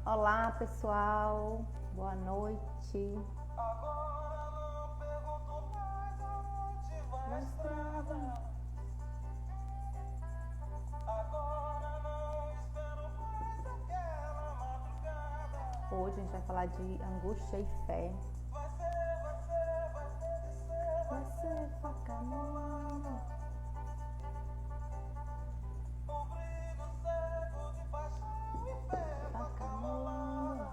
Olá, pessoal. Boa noite. Na estrada. Hoje a gente vai falar de angústia e fé. Vai ser bacana. Bacana.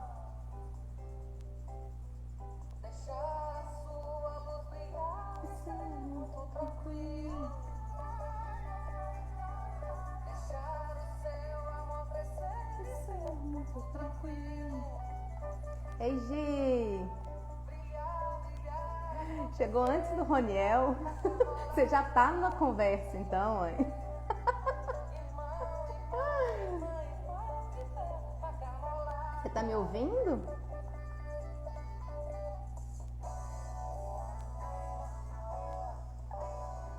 Deixar a sua luz brilhar e ser muito tranquilo. Deixar o seu amor crescer e ser muito tranquilo. Ei, Gi! Chegou antes do Roniel. Você já tá numa conversa, então, hein? Você tá me ouvindo?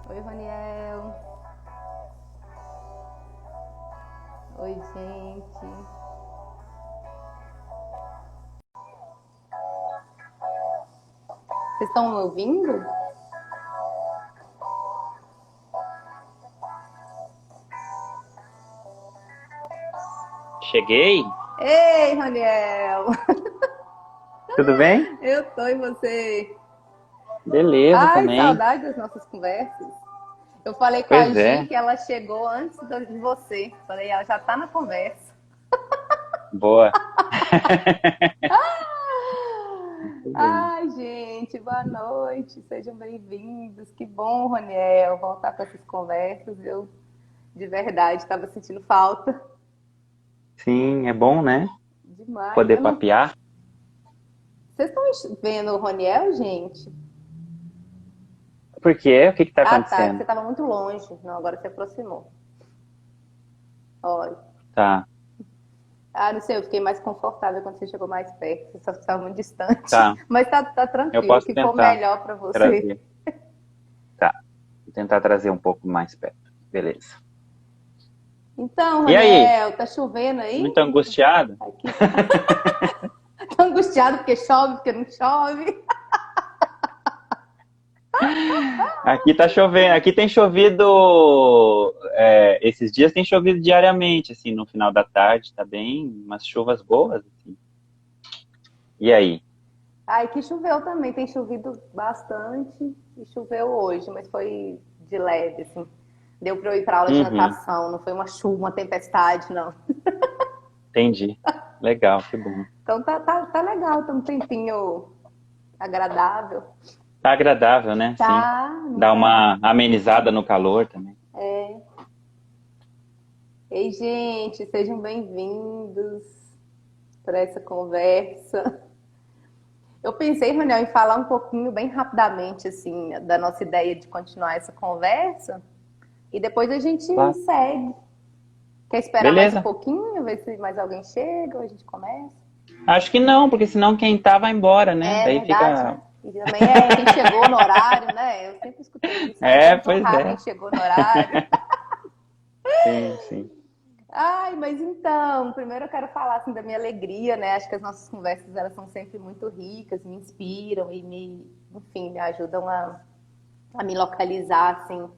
Oi, Roniel. Oi, gente. Vocês estão me ouvindo? Cheguei. Ei, Roniel! Tudo bem? Eu tô e você? Beleza, Ai, também. saudade das nossas conversas. Eu falei com a Pois Gi é. que ela chegou antes de você. Falei, ela já tá na conversa. Boa. Muito bem. Ai, gente, boa noite. Sejam bem-vindos. Que bom, Roniel, voltar com essas conversas. Eu, de verdade, estava sentindo falta Sim, é bom, né? demais. Poder Eu não... papear. Vocês estão vendo o Roniel, gente? Por quê? O que que tá Ah, tá. Você acontecendo? estava muito longe. Não, agora se aproximou. Olha. Tá, Ah, não sei, eu fiquei mais confortável quando você chegou mais perto. Você só estava muito distante. tá. Mas tá Eu tranquilo, o posso que for tentar melhor para você. trazer. Tá. Vou tentar trazer um pouco mais perto. Beleza. Então, E aí? Roniel, tá chovendo aí? Muito angustiado? Aqui tá angustiado porque chove, porque não chove. Aqui tá chovendo. Aqui tem chovido. Esses dias tem chovido diariamente, assim, no final da tarde. Tá bem, umas chuvas boas, assim. E aí? Ai, que choveu também, tem chovido bastante e choveu hoje, mas foi de leve, assim. Deu para eu ir para aula de Uhum, natação, não foi uma chuva, uma tempestade, não. entendi. Legal, que bom. Então tá legal, tá um tempinho agradável. Tá agradável, né? Sim. Tá, não Dá tá? uma amenizada no calor também. É. Ei, gente, sejam bem-vindos para essa conversa. Eu pensei, Raniel, em falar um pouquinho, bem rapidamente, assim, da nossa ideia de continuar essa conversa e depois a gente Claro. segue. Quer esperar mais um Beleza. pouquinho, ver se mais alguém chega ou a gente começa? Acho que não, porque senão quem tá vai embora, né? É Daí verdade, fica. né? E também é quem chegou no horário, né? Eu sempre escutei isso. Ai, É, sempre pois honrar quem é. chegou no horário. Sim, sim. Ai, mas então, primeiro eu quero falar assim da minha alegria, né? Acho que as nossas conversas elas são sempre muito ricas, me inspiram e enfim, me ajudam a me localizar assim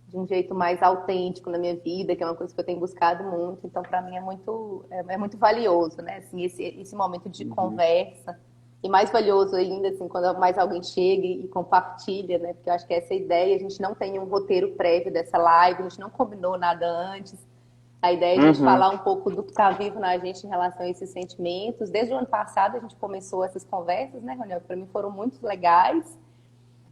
de um jeito mais autêntico na minha vida, que é uma coisa que eu tenho buscado muito. Então, para mim é muito valioso, né? Assim, esse momento de Uhum. conversa e mais valioso ainda assim quando mais alguém chega e compartilha, né? Porque eu acho que essa é a ideia, a gente não tem um roteiro prévio dessa live, a gente não combinou nada antes. A ideia é a gente Uhum. falar um pouco do que está vivo na gente em relação a esses sentimentos. Desde o ano passado a gente começou essas conversas, né, Roniel? Para mim foram muito legais.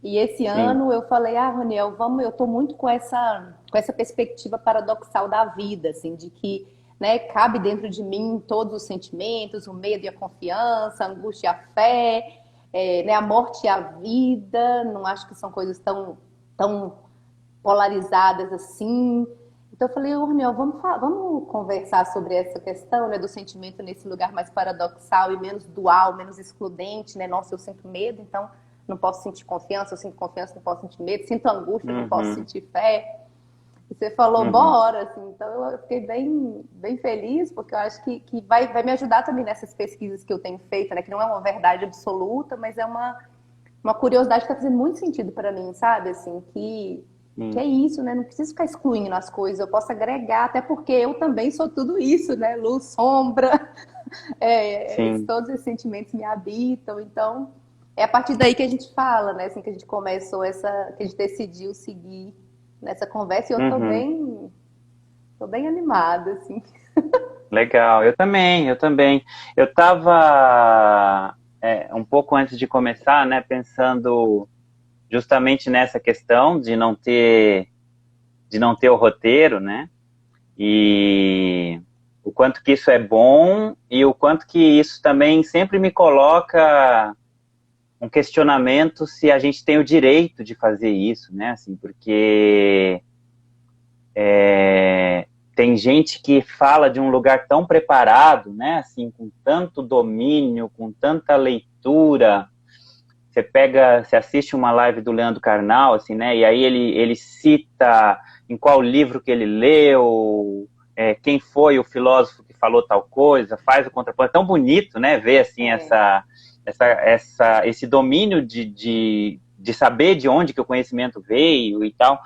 E esse Sim. ano eu falei, Roniel, vamos, eu estou muito com essa perspectiva paradoxal da vida, assim, de que, né, cabe dentro de mim todos os sentimentos, o medo e a confiança, a angústia e a fé, né, a morte e a vida. Não acho que são coisas tão polarizadas assim. Então eu falei, Roniel, vamos conversar sobre essa questão, né, do sentimento nesse lugar mais paradoxal e menos dual, menos excludente, né? Nossa, eu sinto medo, então não posso sentir confiança, eu sinto confiança, não posso sentir medo, sinto angústia, não posso Uhum. sentir fé. E você falou, Uhum, bora, assim, então eu fiquei bem, bem feliz, porque eu acho que vai me ajudar também nessas pesquisas que eu tenho feito, né? Que não é uma verdade absoluta, mas é uma curiosidade que está fazendo muito sentido para mim, sabe? Assim, que é sim, isso, né? Não preciso ficar excluindo as coisas, eu posso agregar, até porque eu também sou tudo isso, né? Luz, sombra, sim. todos esses sentimentos me habitam, então é a partir daí que a gente fala, né? Assim, que a gente começou que a gente decidiu seguir nessa conversa, e eu Uhum. tô bem animada, assim. Legal, eu também, eu também. Eu estava um pouco antes de começar, né, pensando justamente nessa questão de não ter o roteiro, né? E o quanto que isso é bom e o quanto que isso também sempre me coloca um questionamento se a gente tem o direito de fazer isso, né? Assim, porque tem gente que fala de um lugar tão preparado, né? Assim, com tanto domínio, com tanta leitura. Você assiste uma live do Leandro Carnal, assim, né? E aí ele cita em qual livro que ele leu, quem foi o filósofo que falou tal coisa, faz o contraponto. É tão bonito, né? Ver assim É, esse domínio de saber de onde que o conhecimento veio e tal.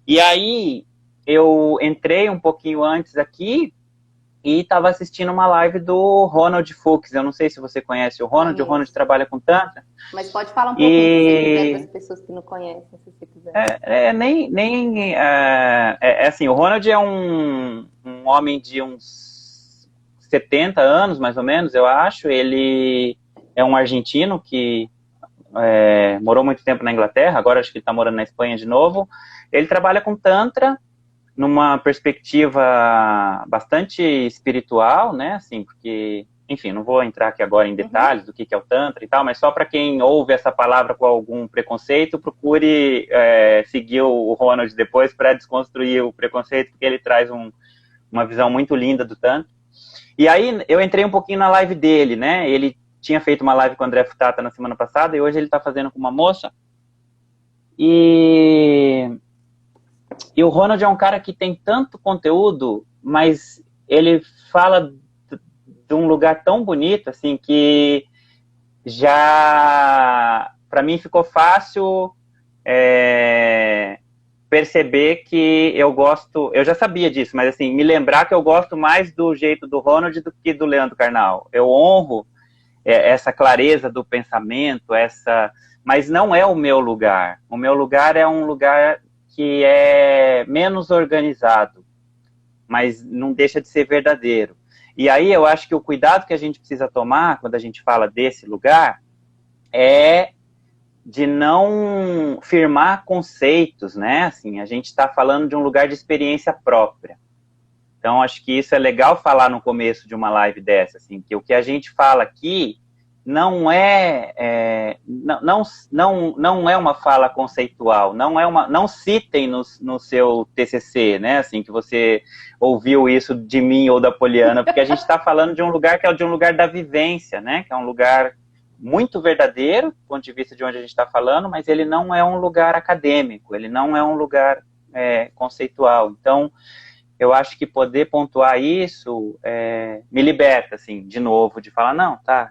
E aí eu entrei um pouquinho antes aqui e estava assistindo uma live do Ronald Fuchs. Eu não sei se você conhece o Ronald conheço. trabalha com Tantra. Mas pode falar um pouquinho, se você quiser, para as E pessoas que não conhecem, se você quiser. assim, o Ronald é um homem de uns 70 anos, mais ou menos, eu acho. Ele é um argentino que morou muito tempo na Inglaterra, agora acho que ele está morando na Espanha de novo. Ele trabalha com Tantra, numa perspectiva bastante espiritual, né? Assim, porque, enfim, não vou entrar aqui agora em Uhum. detalhes do que é o Tantra e tal, mas só para quem ouve essa palavra com algum preconceito, procure seguir o Ronald depois para desconstruir o preconceito, porque ele traz uma visão muito linda do Tantra. E aí eu entrei um pouquinho na live dele, né? Ele tinha feito uma live com o André Futata na semana passada e hoje ele está fazendo com uma moça. E E o Ronald é um cara que tem tanto conteúdo, mas ele fala de um lugar tão bonito, assim, que já, para mim, ficou fácil perceber que eu gosto, eu já sabia disso, mas assim, me lembrar que eu gosto mais do jeito do Ronald do que do Leandro Carnal. Eu honro essa clareza do pensamento, mas não é o meu lugar. O meu lugar é um lugar que é menos organizado, mas não deixa de ser verdadeiro. E aí eu acho que o cuidado que a gente precisa tomar quando a gente fala desse lugar é de não firmar conceitos, né? Assim, a gente está falando de um lugar de experiência própria. Então, acho que isso é legal falar no começo de uma live dessa, assim, que o que a gente fala aqui não é uma fala conceitual, não citem no seu TCC, né, assim, que você ouviu isso de mim ou da Poliana, porque a gente está falando de um lugar que é de um lugar da vivência, né, que é um lugar muito verdadeiro, do ponto de vista de onde a gente está falando, mas ele não é um lugar acadêmico, ele não é um lugar conceitual. Então, eu acho que poder pontuar isso me liberta, assim, de novo, de falar, não, tá,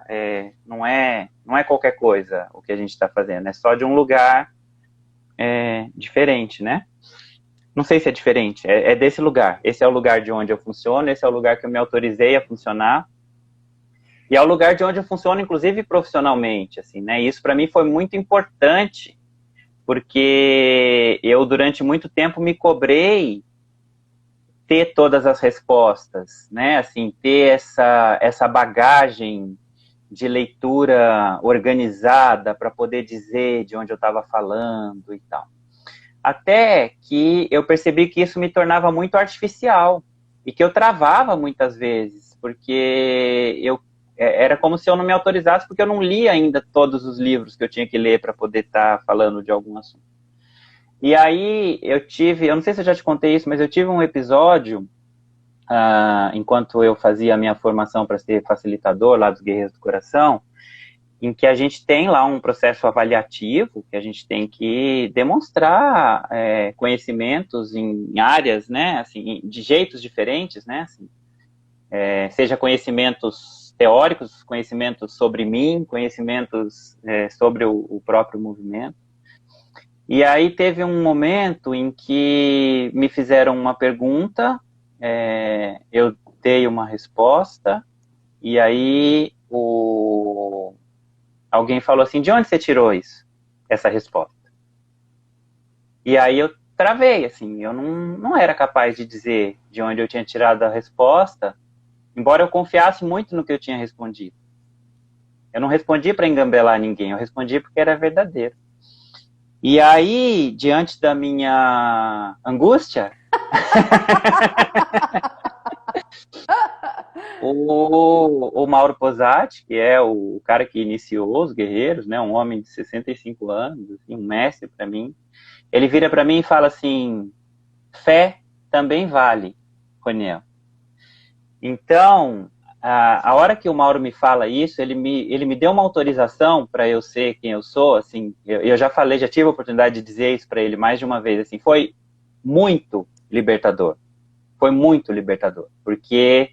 não é qualquer coisa o que a gente está fazendo, é só de um lugar diferente, né? Não sei se é diferente, é desse lugar. Esse é o lugar de onde eu funciono, esse é o lugar que eu me autorizei a funcionar, e é o lugar de onde eu funciono, inclusive profissionalmente, assim, né? E isso para mim foi muito importante, porque eu, durante muito tempo, me cobrei ter todas as respostas, né? Assim, ter essa bagagem de leitura organizada para poder dizer de onde eu estava falando e tal. Até que eu percebi que isso me tornava muito artificial e que eu travava muitas vezes, porque era como se eu não me autorizasse, porque eu não li ainda todos os livros que eu tinha que ler para poder estar falando de algum assunto. E aí eu não sei se eu já te contei isso, mas eu tive um episódio enquanto eu fazia a minha formação para ser facilitador lá dos Guerreiros do Coração, em que a gente tem lá um processo avaliativo, que a gente tem que demonstrar conhecimentos em áreas, né, assim, de jeitos diferentes, né, assim, seja conhecimentos teóricos, conhecimentos sobre mim, conhecimentos sobre o próprio movimento. E aí teve um momento em que me fizeram uma pergunta, eu dei uma resposta, e aí alguém falou assim, de onde você tirou isso? Essa resposta. E aí eu travei, assim, eu não era capaz de dizer de onde eu tinha tirado a resposta, embora eu confiasse muito no que eu tinha respondido. Eu não respondi para engambelar ninguém, eu respondi porque era verdadeiro. E aí, diante da minha angústia, o Mauro Posati, que é o cara que iniciou os guerreiros, né, um homem de 65 anos, assim, um mestre para mim, ele vira para mim e fala assim, fé também vale, Roniel. Então, a hora que o Mauro me fala isso, ele me deu uma autorização para eu ser quem eu sou, assim, eu já falei, já tive a oportunidade de dizer isso para ele mais de uma vez, assim, foi muito libertador, porque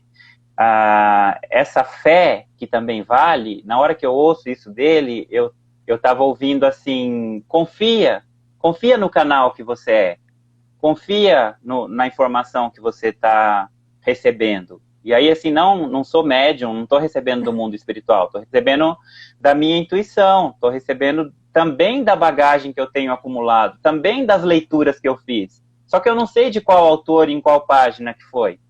essa fé que também vale, na hora que eu ouço isso dele, eu estava ouvindo assim, confia no canal que você é, confia na informação que você está recebendo. E aí, assim, não sou médium, não estou recebendo do mundo espiritual, estou recebendo da minha intuição, estou recebendo também da bagagem que eu tenho acumulado, também das leituras que eu fiz. Só que eu não sei de qual autor, em qual página que foi.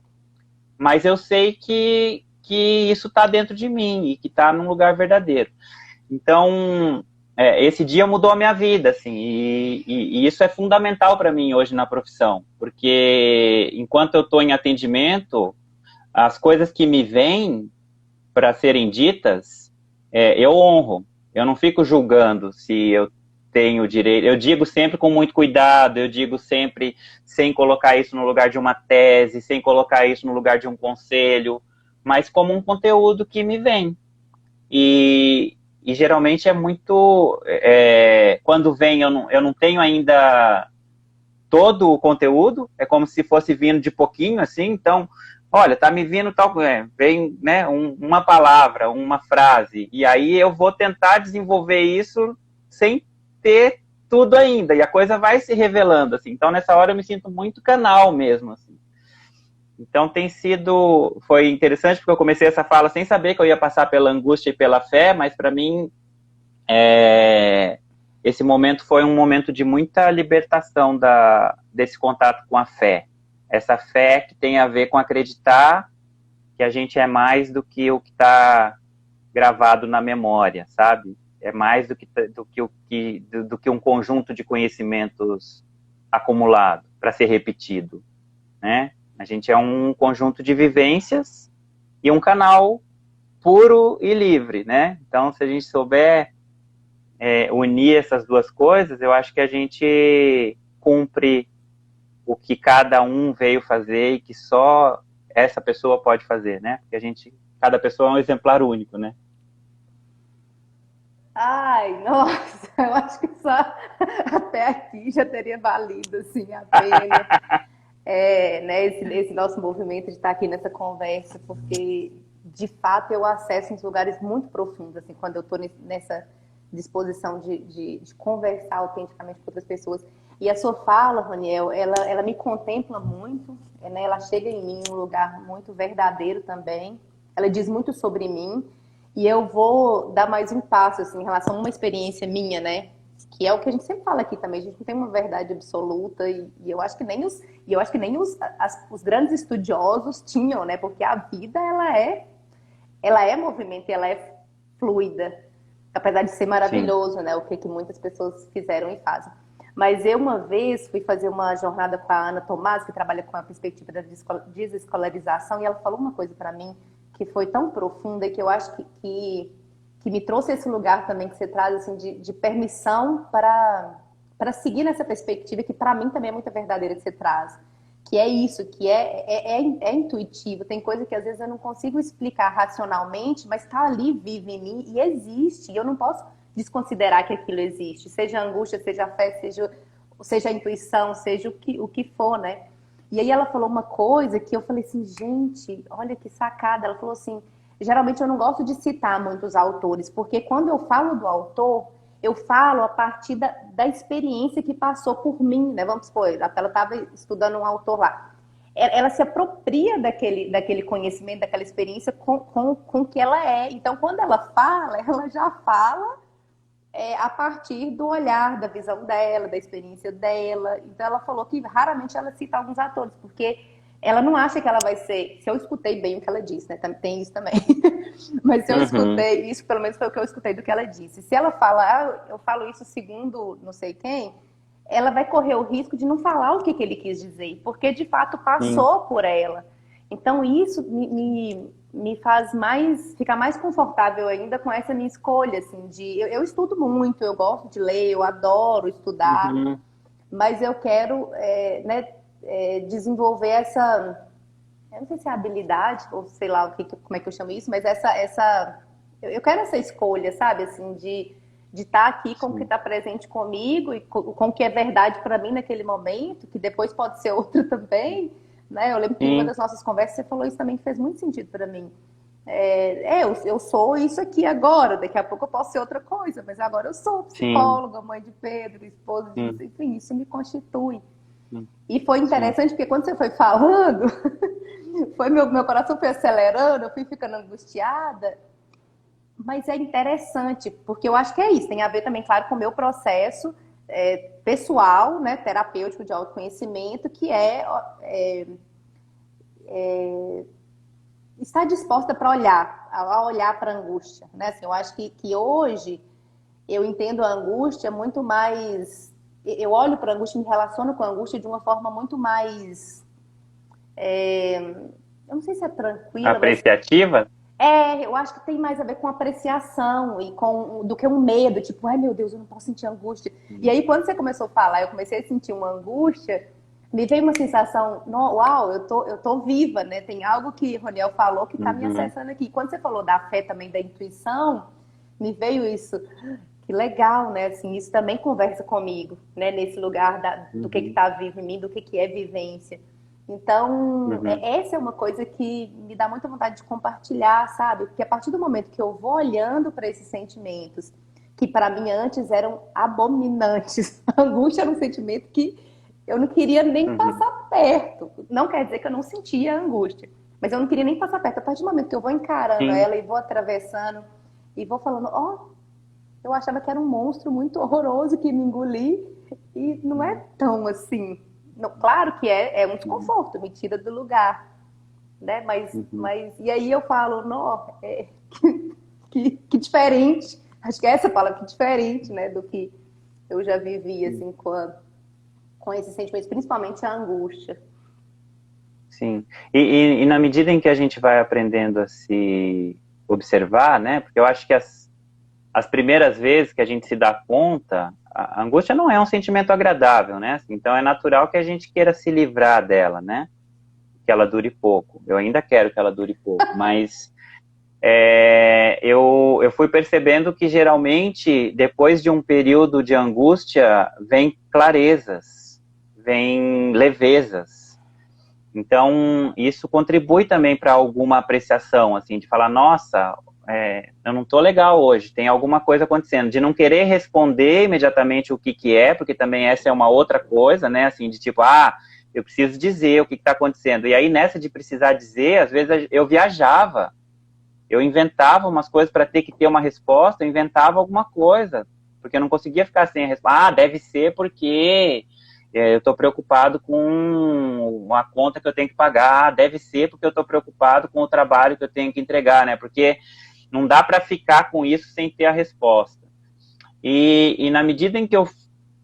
Mas eu sei que isso está dentro de mim e que está num lugar verdadeiro. Então, esse dia mudou a minha vida, assim, e isso é fundamental para mim hoje na profissão, porque enquanto eu estou em atendimento, as coisas que me vêm para serem ditas, eu honro. Eu não fico julgando se eu tenho direito. Eu digo sempre com muito cuidado, eu digo sempre sem colocar isso no lugar de uma tese, sem colocar isso no lugar de um conselho, mas como um conteúdo que me vem. E geralmente é muito... quando vem, eu não tenho ainda todo o conteúdo, é como se fosse vindo de pouquinho, assim, então, olha, tá me vindo tal... vem, né, uma palavra, uma frase, e aí eu vou tentar desenvolver isso sem ter tudo ainda, e a coisa vai se revelando, assim, então nessa hora eu me sinto muito canal mesmo, assim. Então foi interessante porque eu comecei essa fala sem saber que eu ia passar pela angústia e pela fé, mas para mim esse momento foi um momento de muita libertação desse contato com a fé. Essa fé que tem a ver com acreditar que a gente é mais do que o que está gravado na memória, sabe? É mais do que um conjunto de conhecimentos acumulado para ser repetido, né? A gente é um conjunto de vivências e um canal puro e livre, né? Então, se a gente souber unir essas duas coisas, eu acho que a gente cumpre o que cada um veio fazer e que só essa pessoa pode fazer, né? Porque cada pessoa é um exemplar único, né? Ai, nossa, eu acho que só até aqui já teria valido, assim, a pena. Né, esse nosso movimento de estar aqui nessa conversa, porque de fato eu acesso uns lugares muito profundos, assim, quando eu estou nessa disposição de conversar autenticamente com outras pessoas. E a sua fala, Roniel, ela me contempla muito, né, ela chega em mim em um lugar muito verdadeiro também, ela diz muito sobre mim, e eu vou dar mais um passo, assim, em relação a uma experiência minha, né, que é o que a gente sempre fala aqui também, a gente não tem uma verdade absoluta, e eu acho que nem os grandes estudiosos tinham, né? Porque a vida, ela é movimento, ela é fluida, apesar de ser maravilhoso, Sim. né? O que muitas pessoas fizeram e fazem. Mas eu uma vez fui fazer uma jornada com a Ana Tomás, que trabalha com a perspectiva da desescolarização, e ela falou uma coisa para mim que foi tão profunda e que eu acho que me trouxe esse lugar também que você traz, assim, de permissão para seguir nessa perspectiva que para mim também é muito verdadeira que você traz, que é isso, que é intuitivo. Tem coisa que às vezes eu não consigo explicar racionalmente, mas está ali, vive em mim e existe. E eu não posso desconsiderar que aquilo existe. Seja a angústia, seja a fé, seja a intuição, seja o que for, né? E aí ela falou uma coisa que eu falei assim, gente, olha que sacada. Ela falou assim, geralmente eu não gosto de citar muitos autores, porque quando eu falo do autor, eu falo a partir da experiência que passou por mim, né? Vamos supor, ela estava estudando um autor lá. Ela se apropria daquele conhecimento, daquela experiência com o que ela é. Então, quando ela fala, ela já fala a partir do olhar, da visão dela, da experiência dela. Então, ela falou que raramente ela cita alguns atores, porque ela não acha que ela vai ser... Se eu escutei bem o que ela disse, né? Tem isso também. Mas se eu escutei isso, pelo menos foi o que eu escutei do que ela disse. Se ela fala, eu falo isso segundo não sei quem, ela vai correr o risco de não falar o que ele quis dizer, porque de fato passou por ela. Então isso me faz ficar mais confortável ainda com essa minha escolha, assim, eu estudo muito, eu gosto de ler, eu adoro estudar, mas eu quero, né, desenvolver essa, eu não sei se é habilidade, ou sei lá como é que eu chamo isso, mas eu quero essa escolha, sabe, assim, de estar aqui com o que está presente comigo e com o que é verdade para mim naquele momento, que depois pode ser outra também, né? Eu lembro que em uma das nossas conversas você falou isso também, que fez muito sentido para mim. Eu sou isso aqui agora, daqui a pouco eu posso ser outra coisa, mas agora eu sou psicóloga, mãe de Pedro, esposa de... Enfim, isso me constitui. E foi interessante porque quando você foi falando, meu coração foi acelerando, eu fui ficando angustiada, mas é interessante, porque eu acho que é isso, tem a ver também, claro, com o meu processo pessoal, né, terapêutico de autoconhecimento, que estar disposta para olhar para a angústia, né? Assim, eu acho que hoje eu entendo a angústia muito mais... Eu olho para a angústia e me relaciono com a angústia de uma forma muito mais... eu não sei se é tranquila, apreciativa? Eu acho que tem mais a ver com apreciação e do que um medo, tipo, ai meu Deus, eu não posso sentir angústia. E aí, quando você começou a falar, eu comecei a sentir uma angústia, me veio uma sensação, uau, eu tô viva, né? Tem algo que Roniel falou que tá me acessando aqui. Quando você falou da fé também, da intuição, me veio isso. Que legal, né? Assim, isso também conversa comigo, né? Nesse lugar do que tá vivo em mim, do que é vivência. Então, essa é uma coisa que me dá muita vontade de compartilhar, sabe? Porque a partir do momento que eu vou olhando para esses sentimentos, que para mim antes eram abominantes, a angústia era um sentimento que eu não queria nem passar perto. Não quer dizer que eu não sentia angústia, mas eu não queria nem passar perto. A partir do momento que eu vou encarando ela e vou atravessando e vou falando, eu achava que era um monstro muito horroroso que me engoli e não é tão assim. Não, claro que é um desconforto, me tira do lugar, né? Mas e aí eu falo, que diferente. Acho que é essa palavra, que diferente, né? Do que eu já vivi, assim, com esses sentimentos, principalmente a angústia. Sim. E na medida em que a gente vai aprendendo a se observar, né? Porque eu acho que as primeiras vezes que a gente se dá conta, a angústia não é um sentimento agradável, né? Então é natural que a gente queira se livrar dela, né? Que ela dure pouco. Eu ainda quero que ela dure pouco, mas eu fui percebendo que geralmente depois de um período de angústia vem clarezas, vem levezas. Então isso contribui também para alguma apreciação, assim, de falar, nossa, eu não tô legal hoje, tem alguma coisa acontecendo, de não querer responder imediatamente o que é, porque também essa é uma outra coisa, né, assim, de tipo, eu preciso dizer o que está acontecendo, e aí nessa de precisar dizer, às vezes eu viajava, eu inventava umas coisas para ter que ter uma resposta, eu inventava alguma coisa, porque eu não conseguia ficar sem a resposta, deve ser porque eu estou preocupado com uma conta que eu tenho que pagar, deve ser porque eu estou preocupado com o trabalho que eu tenho que entregar, né, porque não dá para ficar com isso sem ter a resposta. E na medida em que eu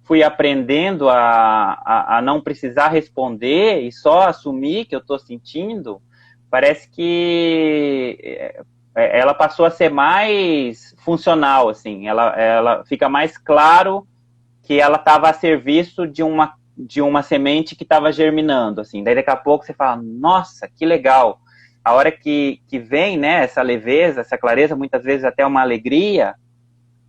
fui aprendendo a não precisar responder e só assumir que eu estou sentindo, parece que ela passou a ser mais funcional, assim. Ela fica mais claro que ela estava a serviço de uma de uma semente que estava germinando, assim. Daí daqui a pouco você fala, nossa, que legal. A hora que vem, né, essa leveza, essa clareza, muitas vezes até uma alegria,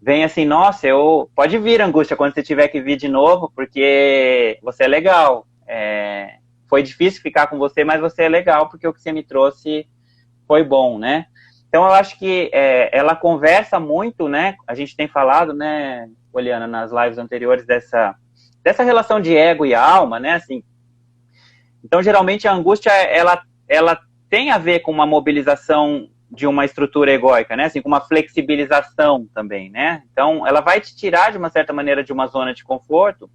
vem assim, nossa, pode vir, angústia, quando você tiver que vir de novo, porque você é legal. Foi difícil ficar com você, mas você é legal, porque o que você me trouxe foi bom, né? Então, eu acho que ela conversa muito, né? A gente tem falado, né, Poliana, nas lives anteriores, dessa relação de ego e alma, né? Assim, então, geralmente, a angústia, ela tem a ver com uma mobilização de uma estrutura egóica, né? Assim, com uma flexibilização também, né? Então, ela vai te tirar, de uma certa maneira, de uma zona de conforto,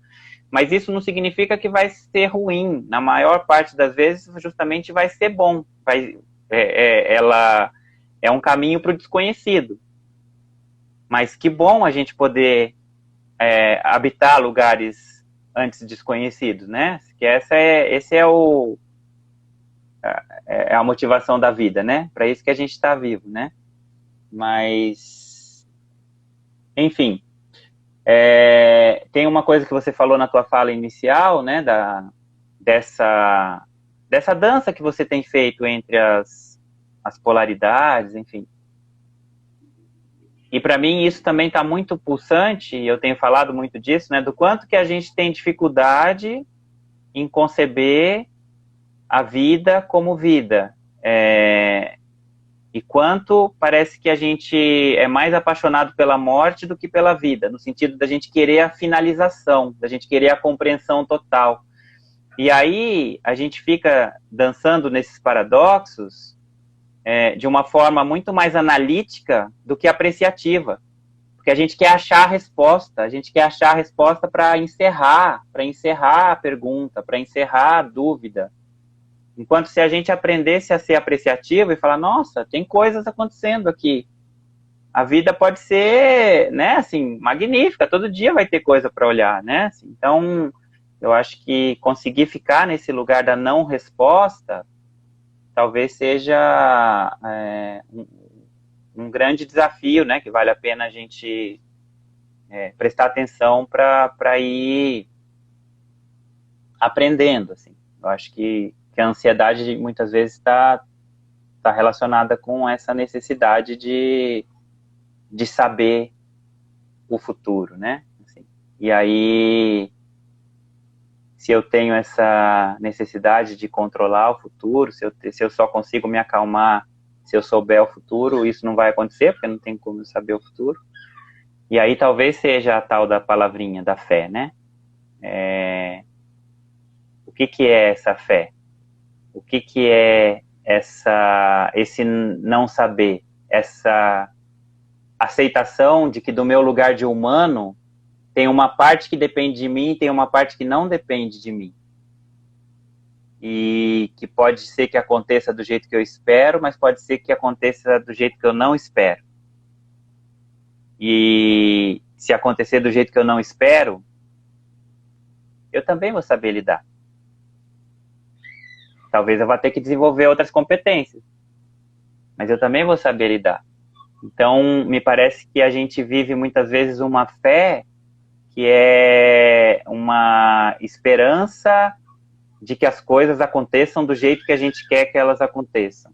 mas isso não significa que vai ser ruim. Na maior parte das vezes, justamente vai ser bom. Ela é um caminho para o desconhecido. Mas que bom a gente poder habitar lugares antes desconhecidos, né? Que esse é a motivação da vida, né? Para isso que a gente está vivo, né? Mas, enfim, tem uma coisa que você falou na tua fala inicial, né? Dessa dança que você tem feito entre as polaridades, enfim. E para mim isso também está muito pulsante, e eu tenho falado muito disso, né? Do quanto que a gente tem dificuldade em conceber a vida como vida. E quanto parece que a gente é mais apaixonado pela morte do que pela vida, no sentido da gente querer a finalização, da gente querer a compreensão total. E aí a gente fica dançando nesses paradoxos de uma forma muito mais analítica do que apreciativa. Porque a gente quer achar a resposta para encerrar a pergunta, para encerrar a dúvida. Enquanto se a gente aprendesse a ser apreciativo e falar, nossa, tem coisas acontecendo aqui. A vida pode ser, né, assim, magnífica, todo dia vai ter coisa para olhar, né? Assim, então, eu acho que conseguir ficar nesse lugar da não resposta talvez seja um grande desafio, né, que vale a pena a gente prestar atenção para ir aprendendo, assim. Eu acho que a ansiedade muitas vezes está relacionada com essa necessidade de saber o futuro, né? Assim, e aí, se eu tenho essa necessidade de controlar o futuro, se eu só consigo me acalmar se eu souber o futuro, isso não vai acontecer, porque não tem como eu saber o futuro. E aí talvez seja a tal da palavrinha da fé, né? O que é essa fé? O que é esse não saber? Essa aceitação de que do meu lugar de humano tem uma parte que depende de mim e tem uma parte que não depende de mim. E que pode ser que aconteça do jeito que eu espero, mas pode ser que aconteça do jeito que eu não espero. E se acontecer do jeito que eu não espero, eu também vou saber lidar. Talvez eu vá ter que desenvolver outras competências, mas eu também vou saber lidar. Então, me parece que a gente vive muitas vezes uma fé que é uma esperança de que as coisas aconteçam do jeito que a gente quer que elas aconteçam.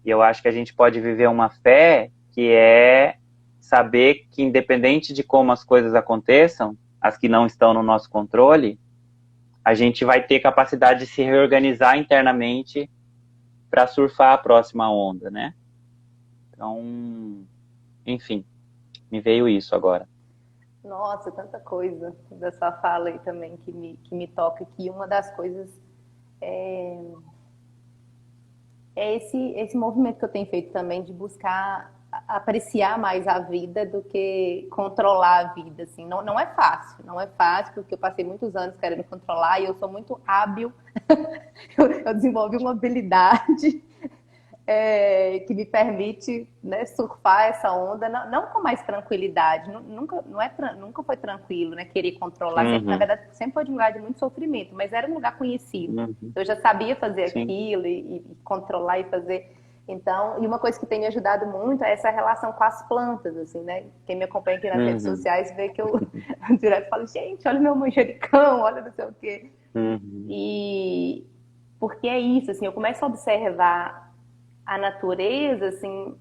E eu acho que a gente pode viver uma fé que é saber que, independente de como as coisas aconteçam, as que não estão no nosso controle, a gente vai ter capacidade de se reorganizar internamente para surfar a próxima onda, né? Então, enfim, me veio isso agora. Nossa, tanta coisa da sua fala aí também que me toca aqui. Uma das coisas é esse movimento que eu tenho feito também de buscar apreciar mais a vida do que controlar a vida, assim. Não é fácil, não é fácil, porque eu passei muitos anos querendo controlar e eu sou muito hábil. Eu desenvolvi uma habilidade que me permite, né, surfar essa onda, não com mais tranquilidade, nunca foi tranquilo, né, querer controlar, sempre, na verdade, sempre foi de um lugar de muito sofrimento, mas era um lugar conhecido, eu já sabia fazer aquilo e controlar e fazer, Então, e uma coisa que tem me ajudado muito é essa relação com as plantas, assim, né? Quem me acompanha aqui nas redes sociais vê que eu direto falo, gente, olha o meu manjericão, olha não sei o quê. E porque é isso, assim, eu começo a observar a natureza, assim,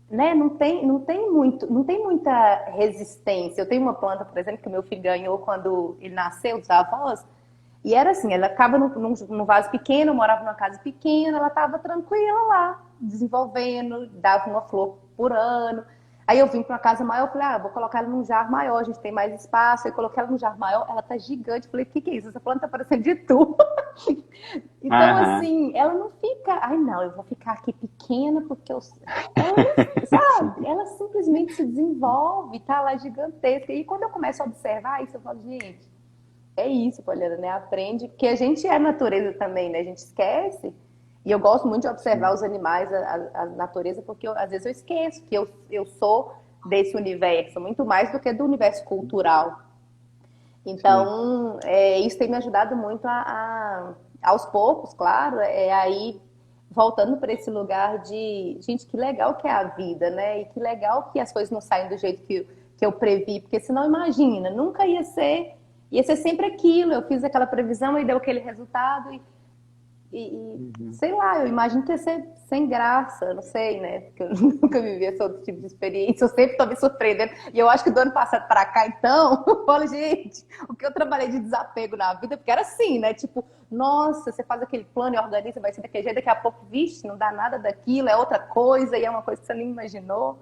né? Não tem muita resistência. Eu tenho uma planta, por exemplo, que o meu filho ganhou quando ele nasceu, dos avós, e era assim, ela ficava num vaso pequeno, eu morava numa casa pequena, ela estava tranquila lá, desenvolvendo, dava uma flor por ano. Aí eu vim para uma casa maior, falei, vou colocar ela num jarro maior, a gente tem mais espaço. Aí coloquei ela num jarro maior, ela tá gigante. Falei, o que é isso? Essa planta tá parecendo de tu. Então, assim, ela não fica, ai não, eu vou ficar aqui pequena porque eu. Ela não, sabe? Ela simplesmente se desenvolve, tá lá gigantesca. E quando eu começo a observar isso, eu falo, gente, é isso, Poliana, né? Aprende, porque a gente é natureza também, né? A gente esquece. E eu gosto muito de observar os animais, a natureza, porque às vezes eu esqueço que eu sou desse universo, muito mais do que do universo cultural. Então, isso tem me ajudado muito aos poucos, claro, aí voltando para esse lugar de, gente, que legal que é a vida, né? E que legal que as coisas não saem do jeito que eu previ, porque senão, imagina, nunca ia ser sempre aquilo. Eu fiz aquela previsão e deu aquele resultado sei lá, eu imagino que ia ser sem graça, não sei, né? Porque eu nunca vivi esse outro tipo de experiência, eu sempre tô me surpreendendo. E eu acho que do ano passado para cá, então, eu falo, gente, o que eu trabalhei de desapego na vida, porque era assim, né? Tipo, nossa, você faz aquele plano e organiza, vai ser daquele jeito, daqui a pouco, vixe, não dá nada daquilo, é outra coisa, e é uma coisa que você nem imaginou.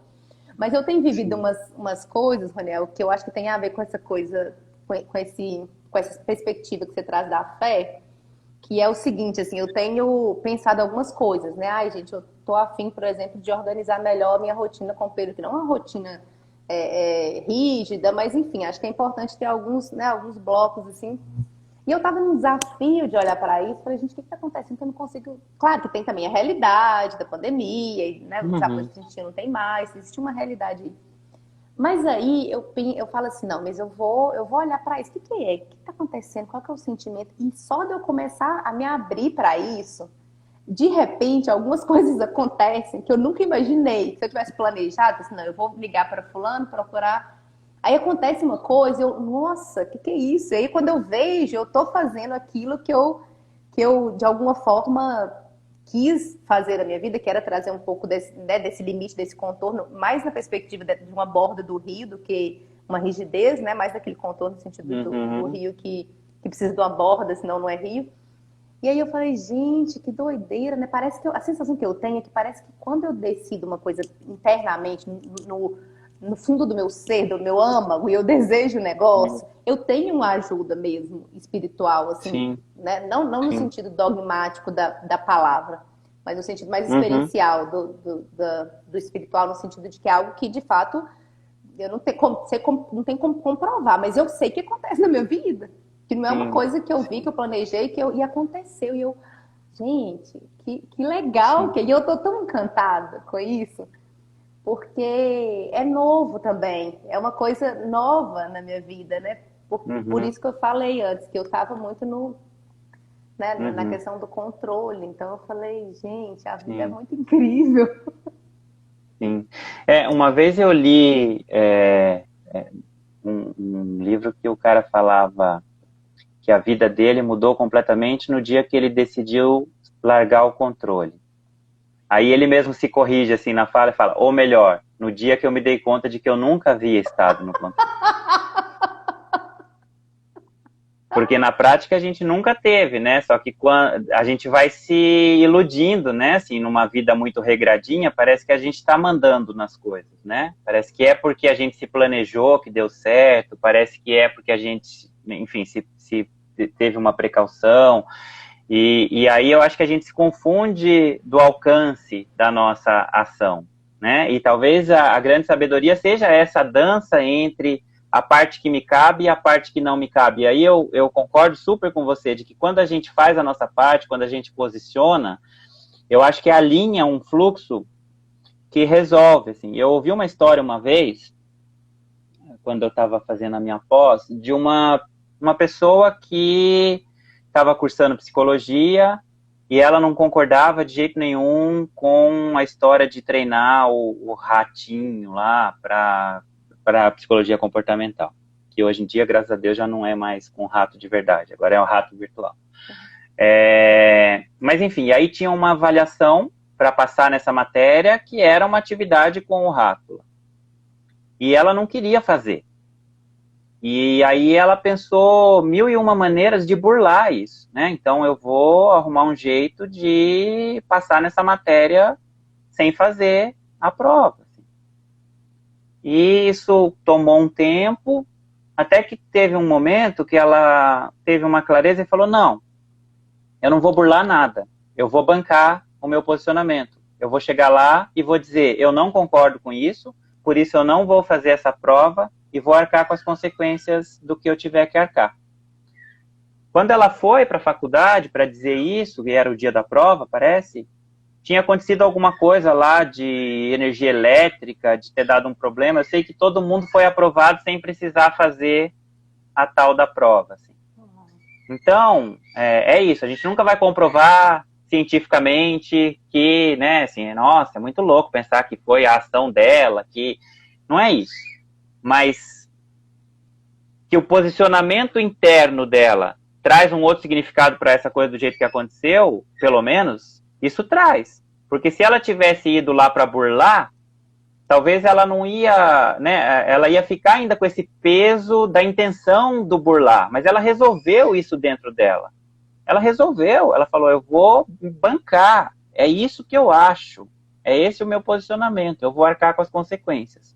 Mas eu tenho vivido umas coisas, Roniel, que eu acho que tem a ver com essa coisa, com essa perspectiva que você traz da fé, que é o seguinte, assim, eu tenho pensado algumas coisas, né? Ai, gente, eu tô afim, por exemplo, de organizar melhor a minha rotina com o Pedro, que não é uma rotina rígida, mas enfim, acho que é importante ter alguns, né, alguns blocos, assim. E eu tava num desafio de olhar para isso, falei, gente, o que tá acontecendo que eu não consigo... Claro que tem também a realidade da pandemia, e, né, os apoios que a gente não tem mais, existe uma realidade aí. Mas aí eu falo assim, não, mas eu vou olhar para isso. O que é? O que está acontecendo? Qual que é o sentimento? E só de eu começar a me abrir para isso, de repente, algumas coisas acontecem que eu nunca imaginei. Se eu tivesse planejado, assim, não, eu vou ligar para fulano, procurar. Aí acontece uma coisa, eu, nossa, o que é isso? E aí quando eu vejo, eu tô fazendo aquilo que eu de alguma forma quis fazer na minha vida, que era trazer um pouco desse, né, desse limite, desse contorno, mais na perspectiva de uma borda do rio do que uma rigidez, né, mais daquele contorno no sentido do rio que precisa de uma borda, senão não é rio. E aí eu falei, gente, que doideira, né? Parece que a sensação que eu tenho é que parece que quando eu decido uma coisa internamente, no fundo do meu ser, do meu âmago, e eu desejo o negócio, eu tenho uma ajuda mesmo espiritual, assim, né? Não no sentido dogmático da palavra, mas no sentido mais experiencial do espiritual, no sentido de que é algo que, de fato, eu não tenho não tem como comprovar, mas eu sei que acontece na minha vida. Que não é uma coisa que eu vi, que eu planejei, e aconteceu. E eu, gente, que legal. E eu tô tão encantada com isso. Porque é novo também. É uma coisa nova na minha vida, né? Por isso que eu falei antes, que eu tava muito na questão do controle. Então eu falei, gente, a vida é muito incrível. Sim. Uma vez eu li um livro que o cara falava que a vida dele mudou completamente no dia que ele decidiu largar o controle. Aí ele mesmo se corrige assim na fala e fala, ou melhor, no dia que eu me dei conta de que eu nunca havia estado no controle. Porque na prática a gente nunca teve, né? Só que quando a gente vai se iludindo, né? Assim, numa vida muito regradinha, parece que a gente está mandando nas coisas, né? Parece que é porque a gente se planejou que deu certo, parece que é porque a gente, enfim, se teve uma precaução. E aí eu acho que a gente se confunde do alcance da nossa ação, né? E talvez a grande sabedoria seja essa dança entre a parte que me cabe e a parte que não me cabe. E aí eu concordo super com você de que quando a gente faz a nossa parte, quando a gente posiciona, eu acho que alinha um fluxo que resolve, assim. Eu ouvi uma história uma vez, quando eu estava fazendo a minha pós, de uma pessoa que estava cursando psicologia e ela não concordava de jeito nenhum com a história de treinar o ratinho lá para psicologia comportamental, que hoje em dia, graças a Deus, já não é mais com rato de verdade, agora é o rato virtual. Mas enfim, aí tinha uma avaliação para passar nessa matéria, que era uma atividade com o rato. E ela não queria fazer. E aí ela pensou 1001 maneiras de burlar isso, né? Então eu vou arrumar um jeito de passar nessa matéria sem fazer a prova. Assim. E isso tomou um tempo, até que teve um momento que ela teve uma clareza e falou, não, eu não vou burlar nada, eu vou bancar o meu posicionamento. Eu vou chegar lá e vou dizer, eu não concordo com isso, por isso eu não vou fazer essa prova e vou arcar com as consequências do que eu tiver que arcar. Quando ela foi para a faculdade para dizer isso, e era o dia da prova, parece, tinha acontecido alguma coisa lá de energia elétrica, de ter dado um problema. Eu sei que todo mundo foi aprovado sem precisar fazer a tal da prova. Assim. Então, é isso. A gente nunca vai comprovar cientificamente que, né, assim, nossa, é muito louco pensar que foi a ação dela, que não é isso. Mas que o posicionamento interno dela traz um outro significado para essa coisa do jeito que aconteceu, pelo menos, isso traz. Porque se ela tivesse ido lá para burlar, talvez ela não ia, né, ela ia ficar ainda com esse peso da intenção do burlar, mas ela resolveu isso dentro dela. Ela resolveu, ela falou, eu vou bancar, é isso que eu acho, é esse o meu posicionamento, eu vou arcar com as consequências.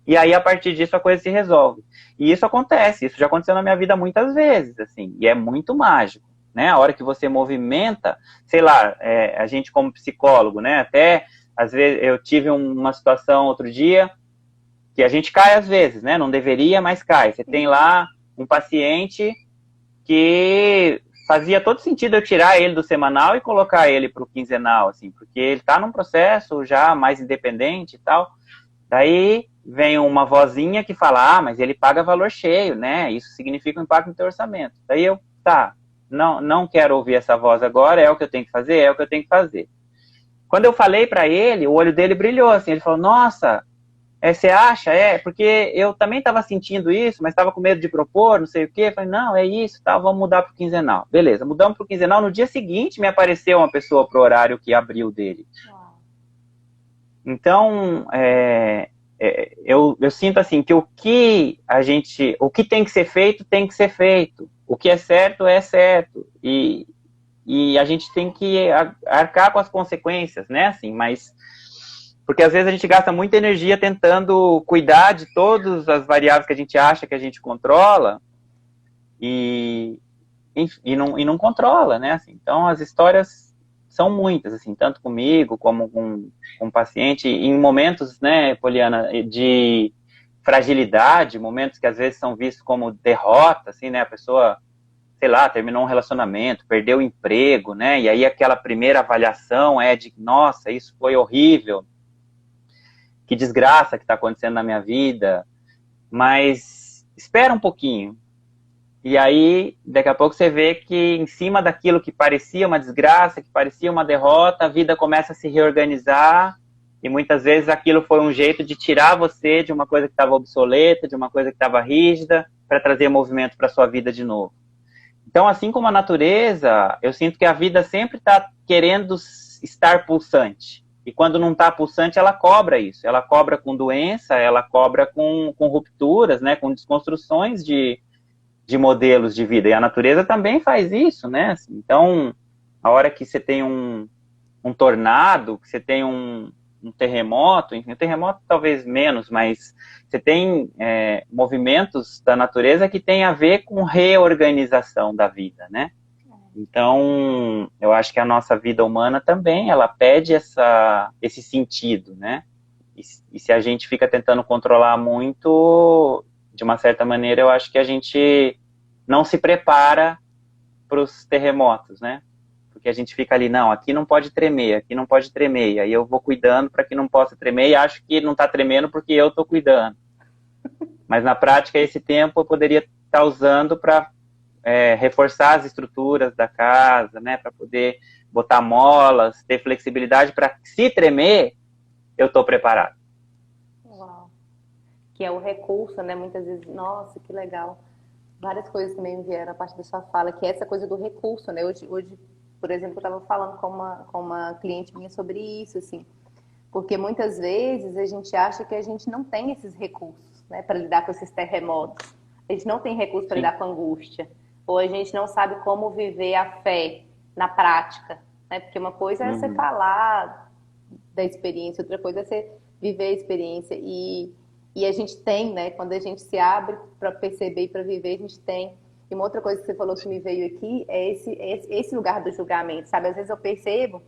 E aí, a partir disso, a coisa se resolve. E isso acontece, isso já aconteceu na minha vida muitas vezes, assim, e é muito mágico, né? A hora que você movimenta, sei lá, a gente como psicólogo, né? Até, às vezes, eu tive uma situação outro dia, que a gente cai às vezes, né? Não deveria, mas cai. Você tem lá um paciente que fazia todo sentido eu tirar ele do semanal e colocar ele para o quinzenal, assim, porque ele está num processo já mais independente e tal. Daí vem uma vozinha que fala, mas ele paga valor cheio, né? Isso significa um impacto no teu orçamento. Daí eu, não quero ouvir essa voz agora, é o que eu tenho que fazer, é o que eu tenho que fazer. Quando eu falei para ele, o olho dele brilhou, assim, ele falou, nossa, você acha? Porque eu também estava sentindo isso, mas estava com medo de propor, não sei o quê. Eu falei, não, é isso, tá, vamos mudar para o quinzenal. Beleza, mudamos para o quinzenal. No dia seguinte, me apareceu uma pessoa para o horário que abriu dele. Então, eu sinto assim, que o que tem que ser feito, tem que ser feito. O que é certo, é certo. E a gente tem que arcar com as consequências, né? Assim, mas... Porque às vezes a gente gasta muita energia tentando cuidar de todas as variáveis que a gente acha que a gente controla e não controla, né? Assim, então as histórias são muitas, assim, tanto comigo como com o paciente, em momentos, né, Poliana, de fragilidade, momentos que às vezes são vistos como derrota, assim, né? A pessoa, sei lá, terminou um relacionamento, perdeu o emprego, né? E aí aquela primeira avaliação é de, nossa, isso foi horrível, que desgraça que está acontecendo na minha vida, mas espera um pouquinho. E aí, daqui a pouco você vê que em cima daquilo que parecia uma desgraça, que parecia uma derrota, a vida começa a se reorganizar, e muitas vezes aquilo foi um jeito de tirar você de uma coisa que estava obsoleta, de uma coisa que estava rígida, para trazer movimento para a sua vida de novo. Então, assim como a natureza, eu sinto que a vida sempre está querendo estar pulsante. E quando não está pulsante, ela cobra isso. Ela cobra com doença, ela cobra com rupturas, né? Com desconstruções de modelos de vida. E a natureza também faz isso, né? Então, a hora que você tem um tornado, que você tem um terremoto, enfim, um terremoto talvez menos, mas você tem movimentos da natureza que tem a ver com reorganização da vida, né? Então, eu acho que a nossa vida humana também, ela pede esse sentido, né? E se a gente fica tentando controlar muito, de uma certa maneira, eu acho que a gente não se prepara para os terremotos, né? Porque a gente fica ali, não, aqui não pode tremer, aqui não pode tremer, e aí eu vou cuidando para que não possa tremer e acho que não está tremendo porque eu estou cuidando. Mas na prática, esse tempo eu poderia estar usando para reforçar as estruturas da casa, né, para poder botar molas, ter flexibilidade para, se tremer, eu estou preparado. Uau. Que é o recurso, né? Muitas vezes, nossa, que legal. Várias coisas também me vieram a partir da sua fala, que é essa coisa do recurso, né? Hoje por exemplo, eu estava falando com uma cliente minha sobre isso, assim, porque muitas vezes a gente acha que a gente não tem esses recursos, né, para lidar com esses terremotos. A gente não tem recurso para Sim. lidar com a angústia. Ou a gente não sabe como viver a fé na prática, né? Porque uma coisa é você falar da experiência, outra coisa é você viver a experiência. E a gente tem, né? Quando a gente se abre para perceber e para viver, a gente tem. E uma outra coisa que você falou que me veio aqui é esse lugar do julgamento, sabe? Às vezes eu percebo,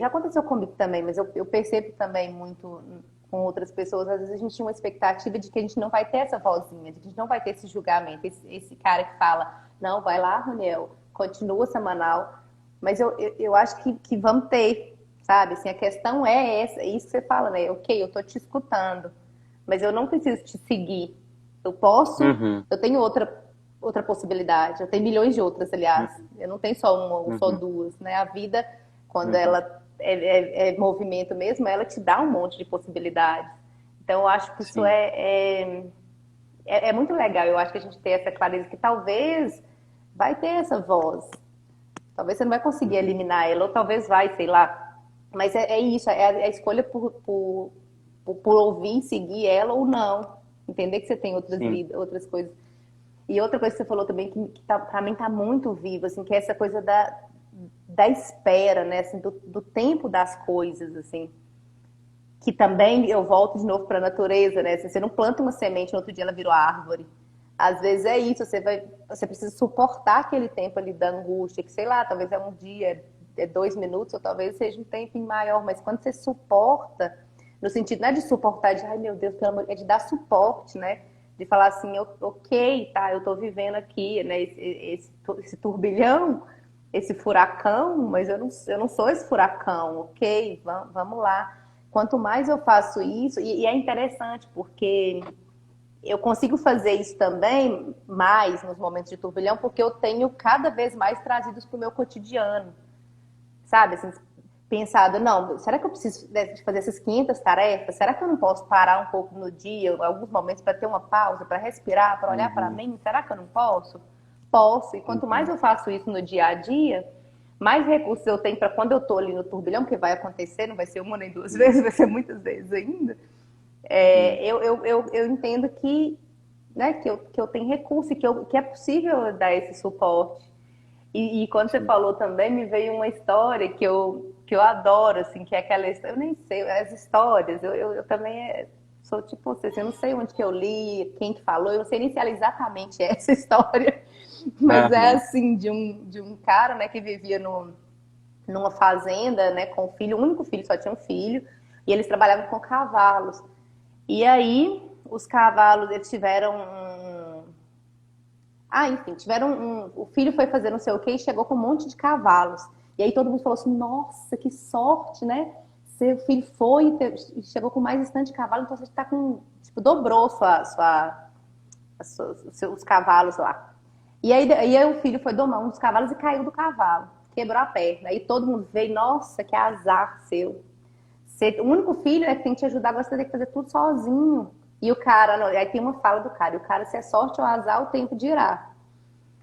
já aconteceu comigo também, mas eu percebo também muito com outras pessoas, às vezes a gente tinha uma expectativa de que a gente não vai ter essa vozinha, de que a gente não vai ter esse julgamento, esse cara que fala, não, vai lá, Roniel, continua semanal, mas eu acho que vamos ter, sabe? Assim, a questão é essa, é isso que você fala, né? Ok, eu tô te escutando, mas eu não preciso te seguir. Eu posso, eu tenho outra possibilidade, eu tenho milhões de outras, aliás, eu não tenho só uma ou só duas, né? A vida, quando ela é movimento mesmo, ela te dá um monte de possibilidades. Então, eu acho que isso Sim. é muito legal. Eu acho que a gente tem essa clareza que talvez vai ter essa voz. Talvez você não vai conseguir eliminar ela, ou talvez vai, sei lá. Mas é isso, é a escolha por ouvir, seguir ela ou não. Entender que você tem outras Sim. vidas, outras coisas. E outra coisa que você falou também, que pra mim tá muito vivo, assim, que é essa coisa da espera, né? Assim, do tempo das coisas, assim. Que também eu volto de novo para a natureza, né? Assim, você não planta uma semente, no outro dia ela virou árvore. Às vezes é isso, você precisa suportar aquele tempo ali da angústia, que sei lá, talvez é um dia, é 2 minutos, ou talvez seja um tempo maior, mas quando você suporta, no sentido não é de suportar, de ai meu Deus, pelo amor, é de dar suporte, né? De falar assim, ok, tá, eu tô vivendo aqui, né, esse turbilhão, esse furacão, mas eu não sou esse furacão, ok, vamos lá. Quanto mais eu faço isso, e é interessante, porque eu consigo fazer isso também mais nos momentos de turbilhão, porque eu tenho cada vez mais trazidos para o meu cotidiano, sabe? Assim, pensado, não, será que eu preciso de fazer essas 500 tarefas? Será que eu não posso parar um pouco no dia, alguns momentos, para ter uma pausa, para respirar, para olhar para mim? Será que eu não posso? Posso. E quanto mais eu faço isso no dia a dia, mais recursos eu tenho para quando eu estou ali no turbilhão, que vai acontecer, não vai ser uma nem duas vezes, vai ser muitas vezes ainda. Eu entendo que, né, que eu tenho recurso e que é possível dar esse suporte. E quando você falou também, me veio uma história que eu adoro, assim, que é aquela história, eu nem sei, as histórias, eu também sou tipo você, eu não sei onde que eu li, quem que falou, eu não sei nem se ela exatamente é essa história, mas é assim, de um cara, né, que vivia numa fazenda, né, com o filho, o único filho, só tinha um filho, e eles trabalhavam com cavalos. E aí, os cavalos, eles tiveram enfim, o filho foi fazer não sei o que e chegou com um monte de cavalos. E aí todo mundo falou assim, nossa, que sorte, né? Seu filho foi e chegou com mais estante de cavalo, então você está com, tipo, dobrou os cavalos lá. E aí o filho foi domar um dos cavalos e caiu do cavalo, quebrou a perna. Aí todo mundo veio, nossa, que azar seu. O único filho é que tem que te ajudar, agora você tem que fazer tudo sozinho. E o cara, não, aí tem uma fala do cara, e o cara, se é sorte ou azar, o tempo dirá.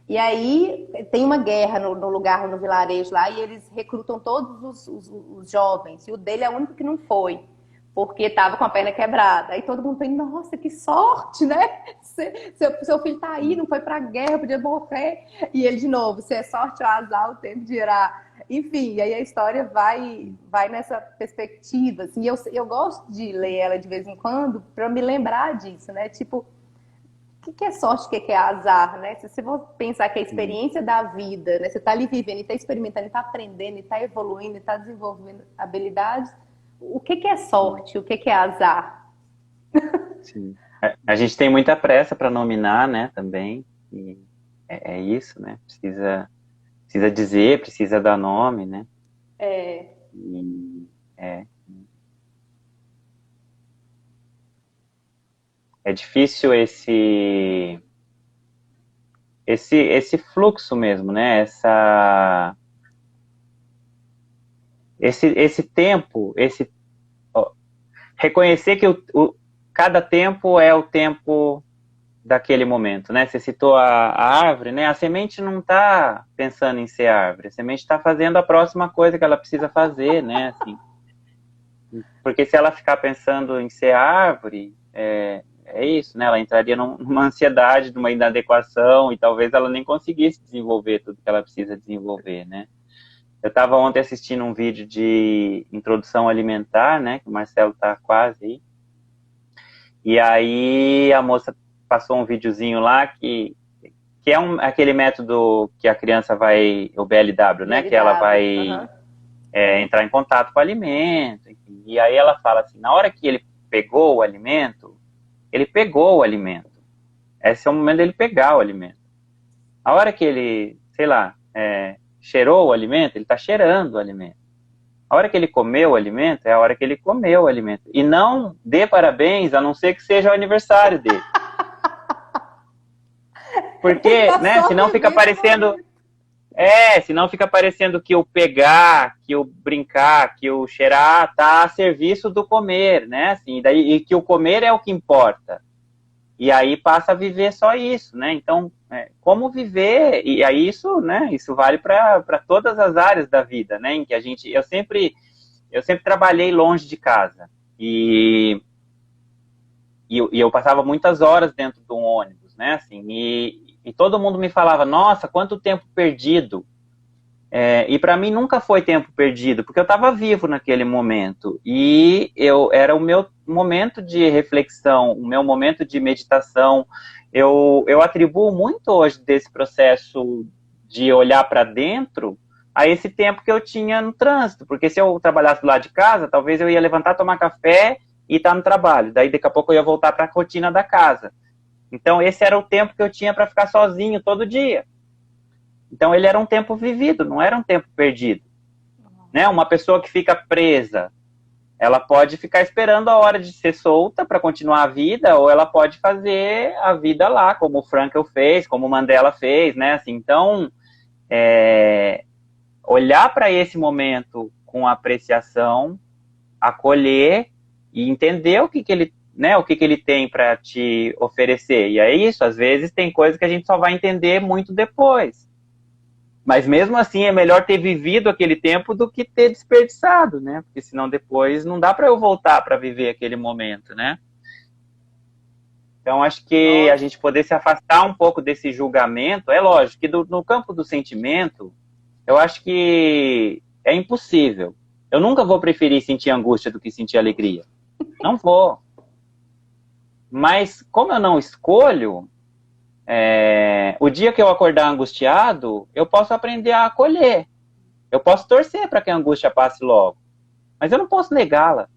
E aí tem uma guerra no lugar, no vilarejo lá, e eles recrutam todos os jovens, e o dele é o único que não foi, porque estava com a perna quebrada. Aí todo mundo pensa, nossa, que sorte, né? Seu filho tá aí, não foi pra guerra, podia morrer. E ele de novo, se é sorte ou azar, o tempo dirá. Enfim, e aí a história vai nessa perspectiva. Assim, eu gosto de ler ela de vez em quando para me lembrar disso, né? Tipo, o que é sorte, o que é azar, né? Se você for pensar que a experiência da vida, né? Você está ali vivendo, está experimentando, está aprendendo, está evoluindo, está desenvolvendo habilidades, o que é sorte, o que é azar? Sim. A gente tem muita pressa para nominar, né, também, e é isso, né, precisa dizer, precisa dar nome, né, É, e é difícil esse fluxo mesmo, né, esse tempo, ó, reconhecer que cada tempo é o tempo daquele momento, né? Você citou a árvore, né? A semente não está pensando em ser árvore, a semente está fazendo a próxima coisa que ela precisa fazer, né? Assim, porque se ela ficar pensando em ser árvore, é isso, né? Ela entraria numa ansiedade, numa inadequação, e talvez ela nem conseguisse desenvolver tudo que ela precisa desenvolver, né? Eu estava ontem assistindo um vídeo de introdução alimentar, né? Que o Marcelo está quase aí. E aí a moça passou um videozinho lá que é aquele método que a criança vai, o BLW, né? Que ela vai entrar em contato com o alimento. Enfim. E aí ela fala assim, na hora que ele pegou o alimento, ele pegou o alimento. Esse é o momento dele pegar o alimento. A hora que ele, sei lá, cheirou o alimento, ele está cheirando o alimento. A hora que ele comeu o alimento, é a hora que ele comeu o alimento. E não dê parabéns, a não ser que seja o aniversário dele. Porque, né, senão fica parecendo... senão fica parecendo que o pegar, que o brincar, que o cheirar tá a serviço do comer, né? Assim, e que o comer é o que importa. E aí passa a viver só isso, né? Então, como viver? E aí isso, né? Isso vale para todas as áreas da vida, né? Em que eu sempre trabalhei longe de casa e eu passava muitas horas dentro de um ônibus, né? Assim, e todo mundo me falava, nossa, quanto tempo perdido. E para mim nunca foi tempo perdido, porque eu estava vivo naquele momento. E era o meu momento de reflexão, o meu momento de meditação. Eu atribuo muito hoje desse processo de olhar para dentro a esse tempo que eu tinha no trânsito. Porque se eu trabalhasse lá de casa, talvez eu ia levantar, tomar café e estar no trabalho. Daí daqui a pouco eu ia voltar para a rotina da casa. Então esse era o tempo que eu tinha para ficar sozinho todo dia. Então ele era um tempo vivido, não era um tempo perdido. Né? Uma pessoa que fica presa, ela pode ficar esperando a hora de ser solta para continuar a vida, ou ela pode fazer a vida lá, como o Frankl fez, como o Mandela fez, né? Assim, então, olhar para esse momento com apreciação, acolher e entender o que ele, né, o que ele tem para te oferecer. E é isso, às vezes tem coisas que a gente só vai entender muito depois. Mas mesmo assim é melhor ter vivido aquele tempo do que ter desperdiçado, né? Porque senão depois não dá para eu voltar para viver aquele momento, né? Então acho que a gente poder se afastar um pouco desse julgamento, é lógico que no campo do sentimento, eu acho que é impossível. Eu nunca vou preferir sentir angústia do que sentir alegria. Não vou. Mas como eu não escolho, o dia que eu acordar angustiado, eu posso aprender a acolher. Eu posso torcer para que a angústia passe logo, mas eu não posso negá-la.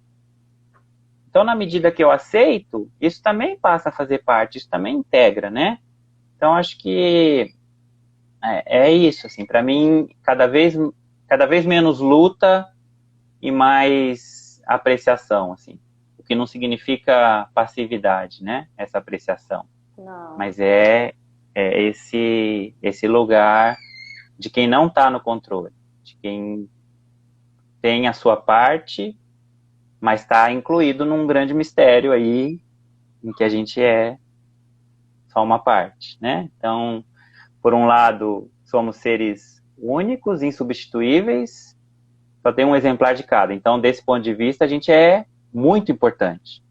Então, na medida que eu aceito, isso também passa a fazer parte, isso também integra, né? Então, acho que é isso, assim, para mim, cada vez menos luta e mais apreciação, assim. O que não significa passividade, né? Essa apreciação. Não. Mas é esse lugar de quem não está no controle, de quem tem a sua parte, mas está incluído num grande mistério aí, em que a gente é só uma parte, né? Então, por um lado, somos seres únicos, insubstituíveis, só tem um exemplar de cada. Então, desse ponto de vista, a gente é muito importante.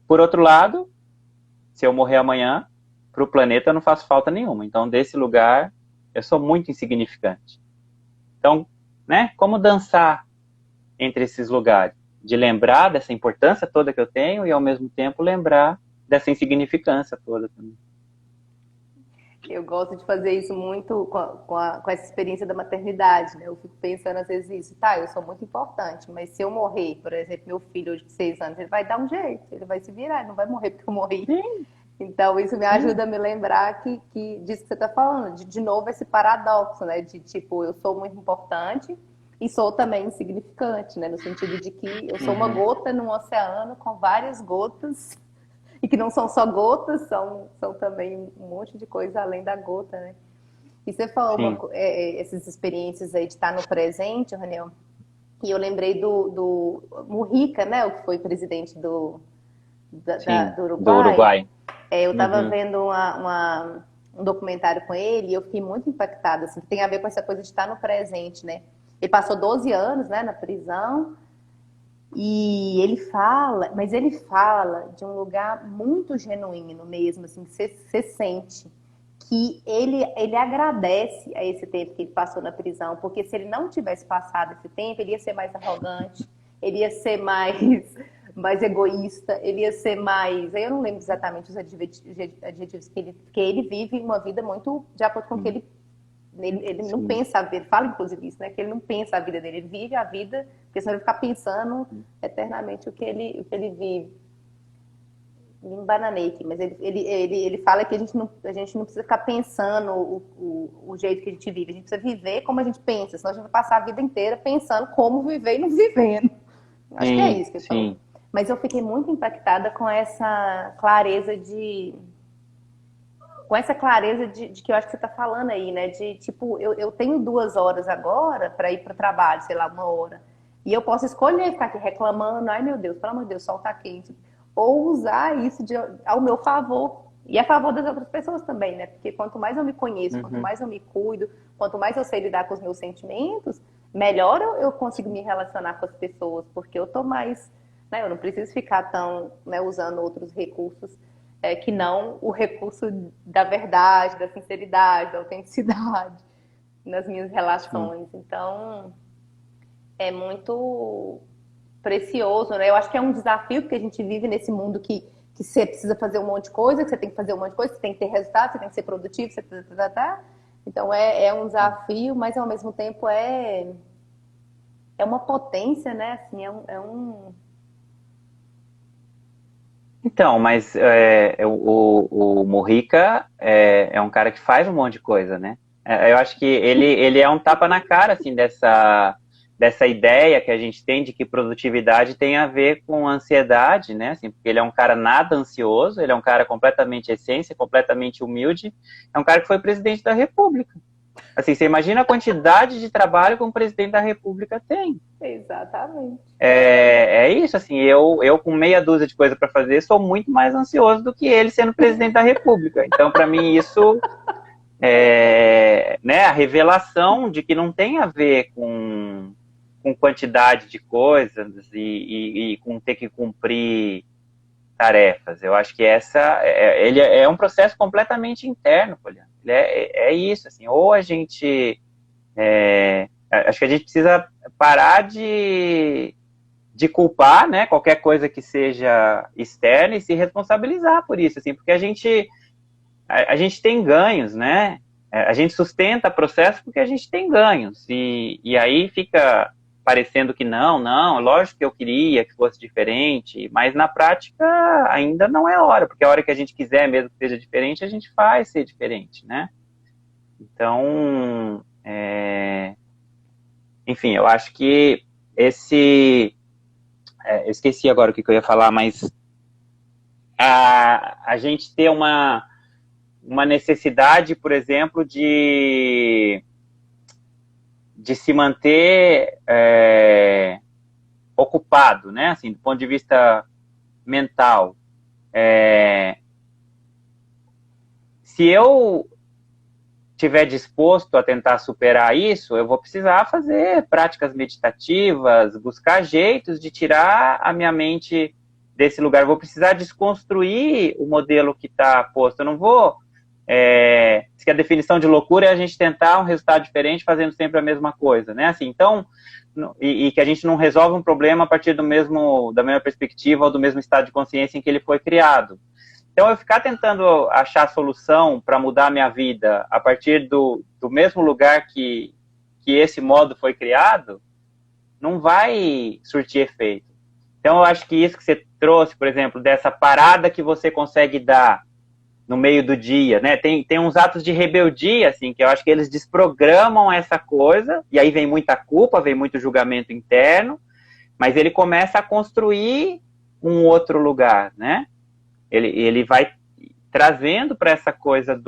Por outro lado, se eu morrer amanhã, para o planeta eu não faço falta nenhuma. Então, desse lugar, eu sou muito insignificante. Então, né, como dançar entre esses lugares? De lembrar dessa importância toda que eu tenho e, ao mesmo tempo, lembrar dessa insignificância toda também. Eu gosto de fazer isso muito com essa experiência da maternidade, né? Eu fico pensando às vezes isso, tá, eu sou muito importante, mas se eu morrer, por exemplo, meu filho hoje de 6 anos, ele vai dar um jeito, ele vai se virar, ele não vai morrer porque eu morri. Sim. Então, isso me ajuda a me lembrar que disso que você está falando, de novo esse paradoxo, né? De tipo, eu sou muito importante e sou também insignificante, né? No sentido de que eu sou uma gota num oceano com várias gotas, e que não são só gotas, são também um monte de coisa além da gota, né? E você falou essas experiências aí de estar no presente, Raniel, E eu lembrei do Mujica, né? O que foi presidente Sim, do do Uruguai. Uruguai. Eu estava Uhum, vendo um documentário com ele e eu fiquei muito impactada, assim, que tem a ver com essa coisa de estar no presente, né? Ele passou 12 anos, né, na prisão e ele fala de um lugar muito genuíno mesmo, assim, que você sente que ele agradece a esse tempo que ele passou na prisão, porque se ele não tivesse passado esse tempo, ele ia ser mais arrogante, ele ia ser mais egoísta, ele ia ser mais. Eu não lembro exatamente os adjetivos que ele vive uma vida muito de acordo com o que uhum, ele não sim. pensa a vida, ele fala inclusive isso, né? Que ele não pensa a vida dele, ele vive a vida, porque senão ele fica pensando eternamente o que ele vive. Me embananei aqui, mas ele fala que a gente não precisa ficar pensando o jeito que a gente vive, a gente precisa viver como a gente pensa, senão a gente vai passar a vida inteira pensando como viver e não vivendo. Acho que é Sim, isso que ele falou. sim. Mas eu fiquei muito impactada com essa clareza de que eu acho que você está falando aí, né? De tipo, eu tenho 2 horas agora para ir para o trabalho, sei lá, 1 hora. E eu posso escolher ficar aqui reclamando, ai meu Deus, pelo amor de Deus, o sol tá quente. Ou usar isso ao meu favor. E a favor das outras pessoas também, né? Porque quanto mais eu me conheço, quanto Uhum, mais eu me cuido, quanto mais eu sei lidar com os meus sentimentos, melhor eu consigo me relacionar com as pessoas, porque eu tô mais, né? Eu não preciso ficar tão, né, usando outros recursos que não o recurso da verdade, da sinceridade, da autenticidade nas minhas sim. relações. Então, é muito precioso, né? Eu acho que é um desafio porque a gente vive nesse mundo que você precisa fazer um monte de coisa, que você tem que fazer um monte de coisa, você tem que ter resultado, você tem que ser produtivo, você tá. Então é um desafio, mas ao mesmo tempo é uma potência, né? Assim, Então, mas o Mujica é um cara que faz um monte de coisa, né? Eu acho que ele é um tapa na cara, assim, dessa ideia que a gente tem de que produtividade tem a ver com ansiedade, né? Assim, porque ele é um cara nada ansioso, ele é um cara completamente essência, completamente humilde, é um cara que foi presidente da República. Assim, você imagina a quantidade de trabalho que um presidente da República tem. exatamente. É isso, assim, eu com meia dúzia de coisa para fazer sou muito mais ansioso do que ele sendo presidente da República. Então, para mim, isso né, a revelação de que não tem a ver com quantidade de coisas e com ter que cumprir tarefas. Eu acho que ele é um processo completamente interno, Poliana. É isso, assim, ou a gente acho que a gente precisa parar de culpar, né, qualquer coisa que seja externa e se responsabilizar por isso, assim, porque a gente tem ganhos, né? A gente sustenta processo porque a gente tem ganhos. E aí fica parecendo que não, lógico que eu queria que fosse diferente, mas na prática ainda não é hora, porque a hora que a gente quiser mesmo que seja diferente, a gente faz ser diferente, né? Então, enfim, eu acho que eu esqueci agora o que eu ia falar, mas a gente ter uma necessidade, por exemplo, de se manter ocupado, né? Assim, do ponto de vista mental. Se eu estiver disposto a tentar superar isso, eu vou precisar fazer práticas meditativas, buscar jeitos de tirar a minha mente desse lugar. Eu vou precisar desconstruir o modelo que está posto. Eu não vou. Que a definição de loucura é a gente tentar um resultado diferente fazendo sempre a mesma coisa, né? Assim, então, e que a gente não resolve um problema a partir da mesma perspectiva ou do mesmo estado de consciência em que ele foi criado. Então, eu ficar tentando achar solução para mudar a minha vida a partir do mesmo lugar que esse modo foi criado, não vai surtir efeito. Então, eu acho que isso que você trouxe, por exemplo, dessa parada que você consegue dar no meio do dia, né? Tem uns atos de rebeldia, assim, que eu acho que eles desprogramam essa coisa, e aí vem muita culpa, vem muito julgamento interno, mas ele começa a construir um outro lugar, né? Ele vai trazendo para essa coisa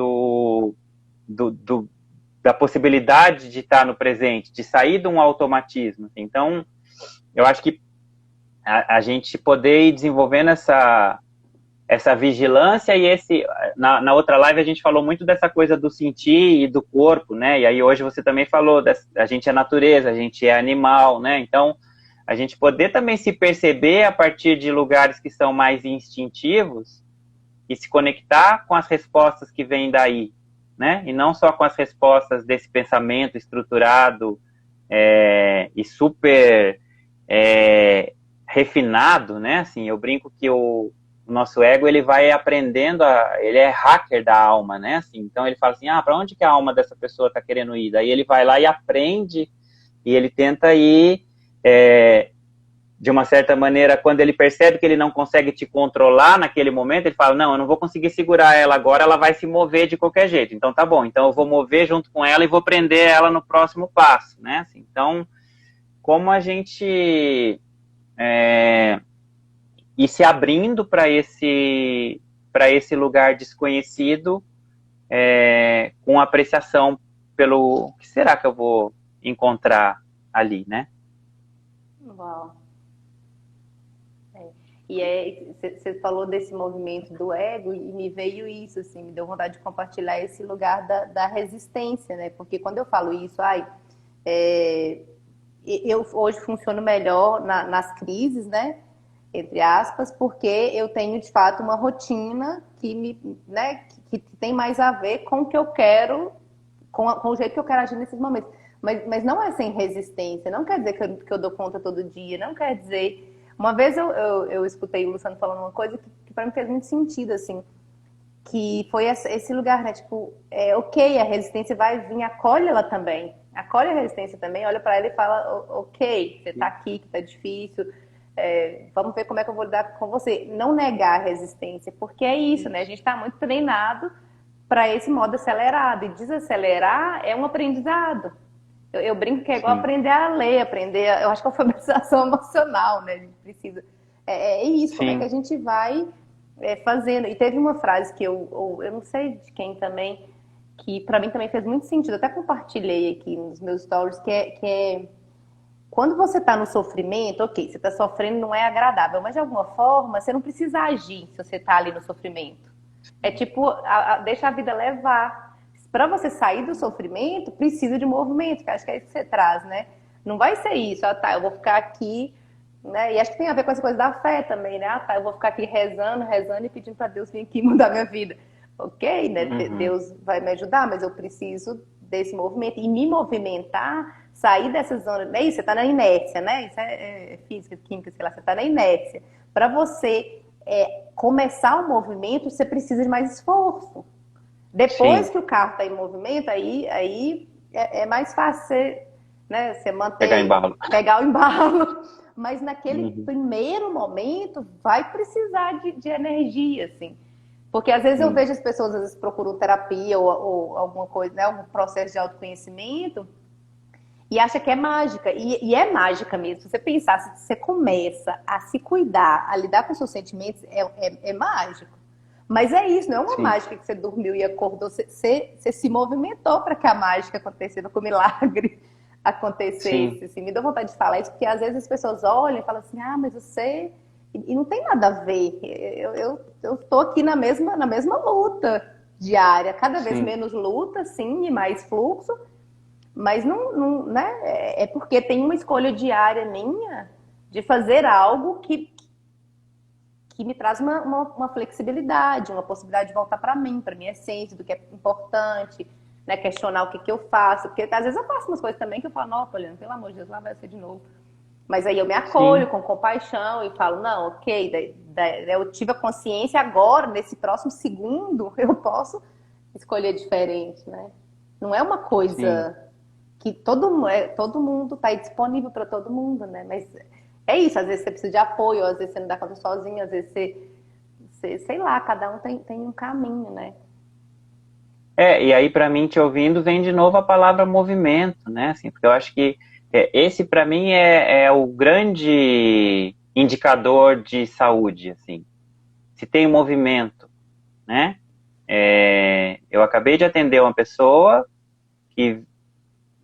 da possibilidade de estar no presente, de sair de um automatismo. Então, eu acho que a gente poder ir desenvolvendo essa vigilância e na outra live a gente falou muito dessa coisa do sentir e do corpo, né? E aí hoje você também falou, a gente é natureza, a gente é animal, né? Então, a gente poder também se perceber a partir de lugares que são mais instintivos e se conectar com as respostas que vêm daí, né? E não só com as respostas desse pensamento estruturado e super refinado, né? Assim, eu brinco que o nosso ego, ele vai aprendendo, ele é hacker da alma, né? Assim, então ele fala assim, para onde que a alma dessa pessoa está querendo ir? Daí ele vai lá e aprende, e ele tenta ir, de uma certa maneira, quando ele percebe que ele não consegue te controlar naquele momento, ele fala, não, eu não vou conseguir segurar ela agora, ela vai se mover de qualquer jeito. Então tá bom, então eu vou mover junto com ela e vou prender ela no próximo passo, né? Assim, então, como a gente ir se abrindo para esse lugar desconhecido, com apreciação pelo que será que eu vou encontrar ali, né? Uau. E você falou desse movimento do ego e me veio isso, assim, me deu vontade de compartilhar esse lugar da resistência, né? Porque quando eu falo isso, eu hoje funciono melhor nas crises, né? Entre aspas, porque eu tenho de fato uma rotina que tem mais a ver com o que eu quero, com o jeito que eu quero agir nesses momentos. Mas não é sem resistência, não quer dizer que eu dou conta todo dia, não quer dizer. Uma vez eu escutei o Luciano falando uma coisa que para mim fez muito sentido, assim, que foi esse lugar, né? Tipo, ok, a resistência vai vir, acolhe ela também. Acolhe a resistência também, olha para ela e fala, ok, você tá aqui, que tá difícil, vamos ver como é que eu vou lidar com você. Não negar a resistência, porque é isso, né? A gente tá muito treinado para esse modo acelerado, e desacelerar é um aprendizado. Eu brinco que é igual aprender a ler, eu acho que é alfabetização emocional, né? A gente precisa. Isso, como é que a gente vai fazendo. E teve uma frase que eu não sei de quem também, que para mim também fez muito sentido, até compartilhei aqui nos meus stories, que é quando você está no sofrimento, ok, você está sofrendo, não é agradável, mas de alguma forma você não precisa agir se você está ali no sofrimento. É tipo, deixa a vida levar. Para você sair do sofrimento, precisa de movimento, que acho que é isso que você traz, né? Não vai ser isso, eu vou ficar aqui, né? E acho que tem a ver com essa coisa da fé também, né? Eu vou ficar aqui rezando e pedindo para Deus vir aqui mudar minha vida. Ok, né? Uhum. Deus vai me ajudar, mas eu preciso desse movimento. E me movimentar, sair dessa zona. É isso, você está na inércia, né? Isso é física, química, sei lá, você está na inércia. Para você começar o movimento, você precisa de mais esforço. Depois que o carro está em movimento, aí é mais fácil você manter... Pegar o embalo. Mas naquele primeiro momento, vai precisar de energia, assim. Porque às vezes eu vejo as pessoas, às vezes procuram terapia ou alguma coisa, né, algum processo de autoconhecimento, e acha que é mágica. E é mágica mesmo. Se você pensar, se você começa a se cuidar, a lidar com seus sentimentos, é mágico. Mas é isso, não é uma mágica que você dormiu e acordou, você se movimentou para que a mágica acontecesse, para que o milagre acontecesse. Assim, me dá vontade de falar isso, porque às vezes as pessoas olham e falam assim, mas você... E não tem nada a ver. Eu tô aqui na mesma luta diária, cada vez menos luta, sim, e mais fluxo, mas não, né? É porque tem uma escolha diária minha de fazer algo que me traz uma flexibilidade, uma possibilidade de voltar para mim, para minha essência, do que é importante, né? Questionar o que eu faço, porque às vezes eu faço umas coisas também que eu falo, não, Poliana, pelo amor de Deus, lá vai ser de novo. Mas aí eu me acolho com compaixão e falo, não, ok, eu tive a consciência agora, nesse próximo segundo, eu posso escolher diferente, né? Não é uma coisa que todo mundo está disponível para todo mundo, né? Mas é isso, às vezes você precisa de apoio, às vezes você não dá conta sozinho, às vezes você sei lá, cada um tem um caminho, né? E aí para mim, te ouvindo, vem de novo a palavra movimento, né? Assim, porque eu acho que esse para mim é o grande indicador de saúde, assim. Se tem movimento, né? Eu acabei de atender uma pessoa que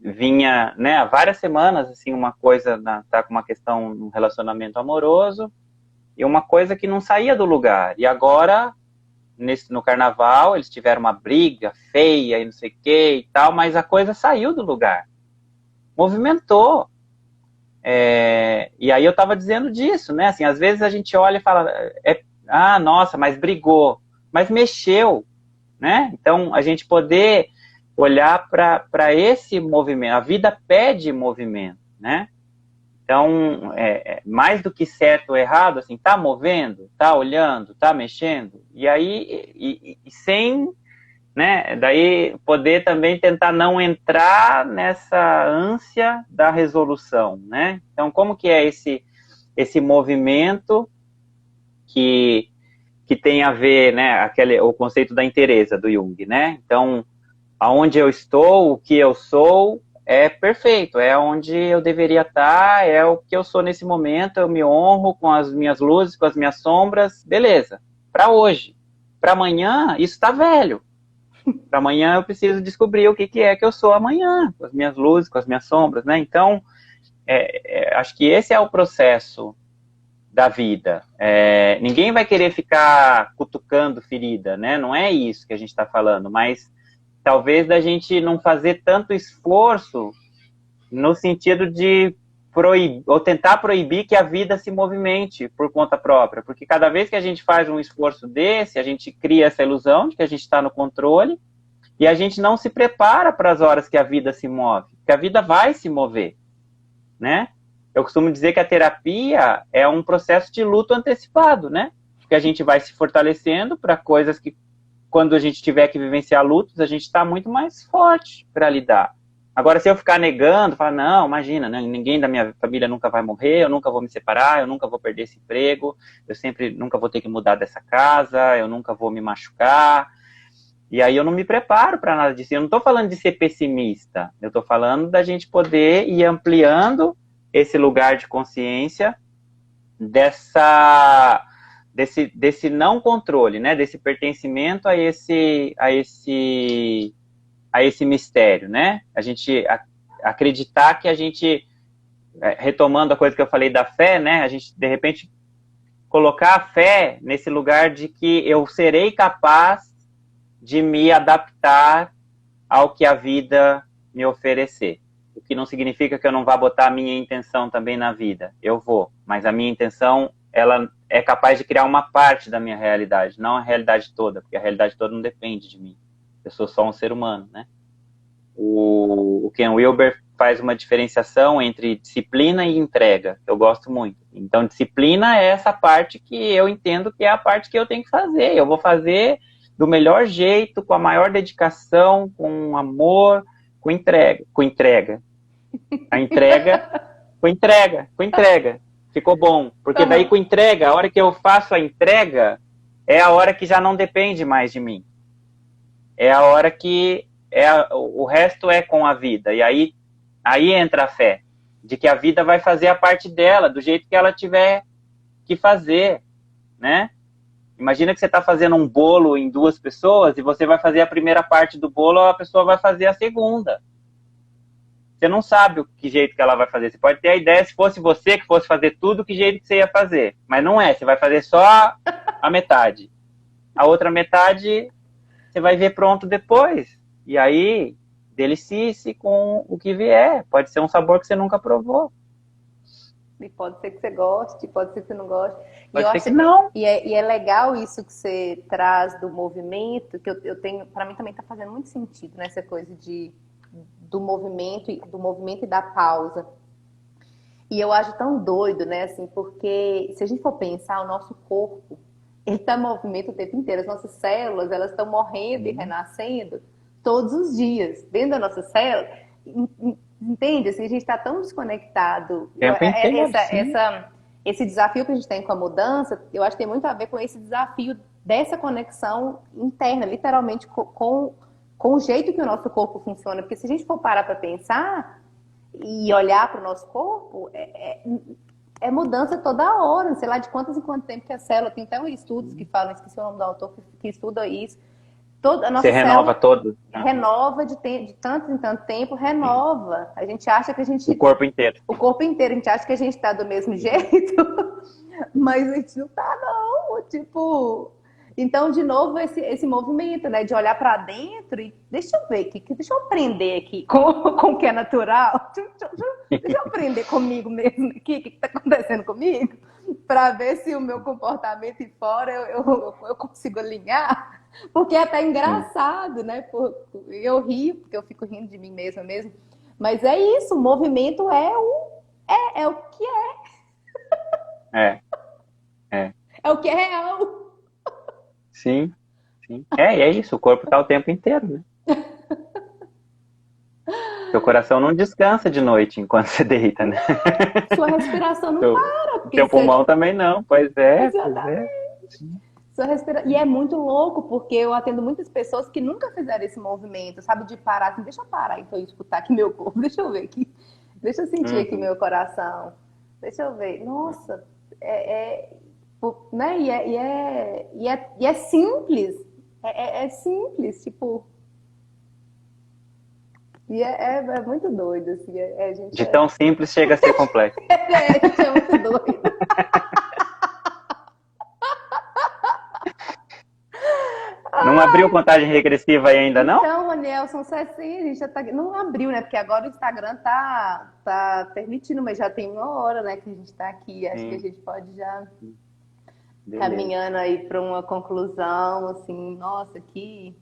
vinha, né, há várias semanas, assim, uma coisa, tá com uma questão no relacionamento amoroso, e uma coisa que não saía do lugar. E agora, no carnaval, eles tiveram uma briga feia e não sei o que e tal, mas a coisa saiu do lugar. Movimentou. E aí eu tava dizendo disso, né? Assim, às vezes a gente olha e fala, nossa, mas brigou. Mas mexeu, né? Então, a gente poder olhar para esse movimento. A vida pede movimento, né? Então, mais do que certo ou errado, assim, tá movendo, tá olhando, tá mexendo. E aí, e sem, né, daí poder também tentar não entrar nessa ânsia da resolução, né? Então, como que é esse movimento que tem a ver, né, o conceito da inteireza do Jung, né? Então, aonde eu estou, o que eu sou, é perfeito, é onde eu deveria estar, é o que eu sou nesse momento, eu me honro com as minhas luzes, com as minhas sombras, beleza. Para hoje. Para amanhã, isso está velho. Para amanhã eu preciso descobrir o que é que eu sou amanhã, com as minhas luzes, com as minhas sombras, né? Então, acho que esse é o processo da vida. Ninguém vai querer ficar cutucando ferida, né? Não é isso que a gente está falando, mas talvez da gente não fazer tanto esforço no sentido de proibir, ou tentar proibir que a vida se movimente por conta própria, porque cada vez que a gente faz um esforço desse, a gente cria essa ilusão de que a gente está no controle e a gente não se prepara para as horas que a vida se move, porque a vida vai se mover, né? Eu costumo dizer que a terapia é um processo de luto antecipado, né? Porque a gente vai se fortalecendo para coisas que, quando a gente tiver que vivenciar lutos, a gente está muito mais forte para lidar. Agora, se eu ficar negando, falar, não, imagina, né, ninguém da minha família nunca vai morrer, eu nunca vou me separar, eu nunca vou perder esse emprego, eu sempre nunca vou ter que mudar dessa casa, eu nunca vou me machucar. E aí eu não me preparo para nada disso. Eu não estou falando de ser pessimista, eu estou falando da gente poder ir ampliando esse lugar de consciência desse não controle, né? Desse pertencimento a esse mistério, né? A gente acreditar que a gente, retomando a coisa que eu falei da fé, né? A gente, de repente, colocar a fé nesse lugar de que eu serei capaz de me adaptar ao que a vida me oferecer. O que não significa que eu não vá botar a minha intenção também na vida. Eu vou, mas a minha intenção, ela é capaz de criar uma parte da minha realidade, não a realidade toda, porque a realidade toda não depende de mim. Eu sou só um ser humano, né? O Ken Wilber faz uma diferenciação entre disciplina e entrega, que eu gosto muito. Então, disciplina é essa parte que eu entendo que é a parte que eu tenho que fazer. Eu vou fazer do melhor jeito, com a maior dedicação, com amor, com entrega. A entrega, com entrega. Ficou bom. Porque daí com entrega, a hora que eu faço a entrega, é a hora que já não depende mais de mim. É a hora que o resto é com a vida. E aí entra a fé, de que a vida vai fazer a parte dela, do jeito que ela tiver que fazer, né? Imagina que você está fazendo um bolo em 2 pessoas e você vai fazer a primeira parte do bolo, a pessoa vai fazer a segunda. Você não sabe que jeito que ela vai fazer. Você pode ter a ideia, se fosse você que fosse fazer tudo, que jeito que você ia fazer. Mas não é, você vai fazer só a metade. A outra metade você vai ver pronto depois. E aí, delicie-se com o que vier. Pode ser um sabor que você nunca provou. E pode ser que você goste, pode ser que você não goste. Pode ser que não. E é legal isso que você traz do movimento, que eu tenho, para mim também está fazendo muito sentido, né? Essa coisa do movimento e da pausa. E eu acho tão doido, né? Assim, porque se a gente for pensar, o nosso corpo, ele está em movimento o tempo inteiro. As nossas células, elas estão morrendo e renascendo todos os dias. Dentro da nossa célula, entende? Assim, a gente está tão desconectado. Esse desafio que a gente tem com a mudança, eu acho que tem muito a ver com esse desafio dessa conexão interna, literalmente com o jeito que o nosso corpo funciona. Porque se a gente for parar para pensar e olhar para o nosso corpo, é mudança toda hora, sei lá de quanto em quanto tempo que a célula, tem até estudos que falam, esqueci o nome do autor que estuda isso, Toda a Você nossa renova célula todo, né? renova de tanto em tanto tempo, renova. A gente acha que a gente... O corpo inteiro. O corpo inteiro, a gente acha que a gente tá do mesmo jeito, mas a gente não tá, não. Tipo... Então, de novo, esse movimento, né? De olhar para dentro e deixa eu ver aqui, deixa eu aprender aqui com o que é natural. Deixa eu aprender comigo mesmo aqui, o que está acontecendo comigo, para ver se o meu comportamento e fora eu consigo alinhar. Porque é até engraçado, né? Eu rio, porque eu fico rindo de mim mesma mesmo. Mas é isso, o movimento é o que É, é. é o que é real. Sim, sim. E é isso, o corpo tá o tempo inteiro, né? Seu coração não descansa de noite enquanto você deita, né? Sua respiração não Seu, para, porque seu pulmão também não, pois é, pois exatamente. é. E é muito louco, porque eu atendo muitas pessoas que nunca fizeram esse movimento, sabe? De parar assim, deixa eu parar então e escutar aqui meu corpo, deixa eu ver aqui, deixa eu sentir aqui meu coração, deixa eu ver. Nossa, né? E é simples, é simples, tipo, e é muito doido, assim, a gente De tão simples chega a ser complexo. a gente é muito doido. Não abriu contagem regressiva aí ainda, não? Então, Aniel, são 60, a gente já tá... Não abriu, né? Porque agora o Instagram tá permitindo, mas já tem uma hora, né, que a gente tá aqui. Acho que a gente pode já caminhando aí para uma conclusão, assim, nossa, que...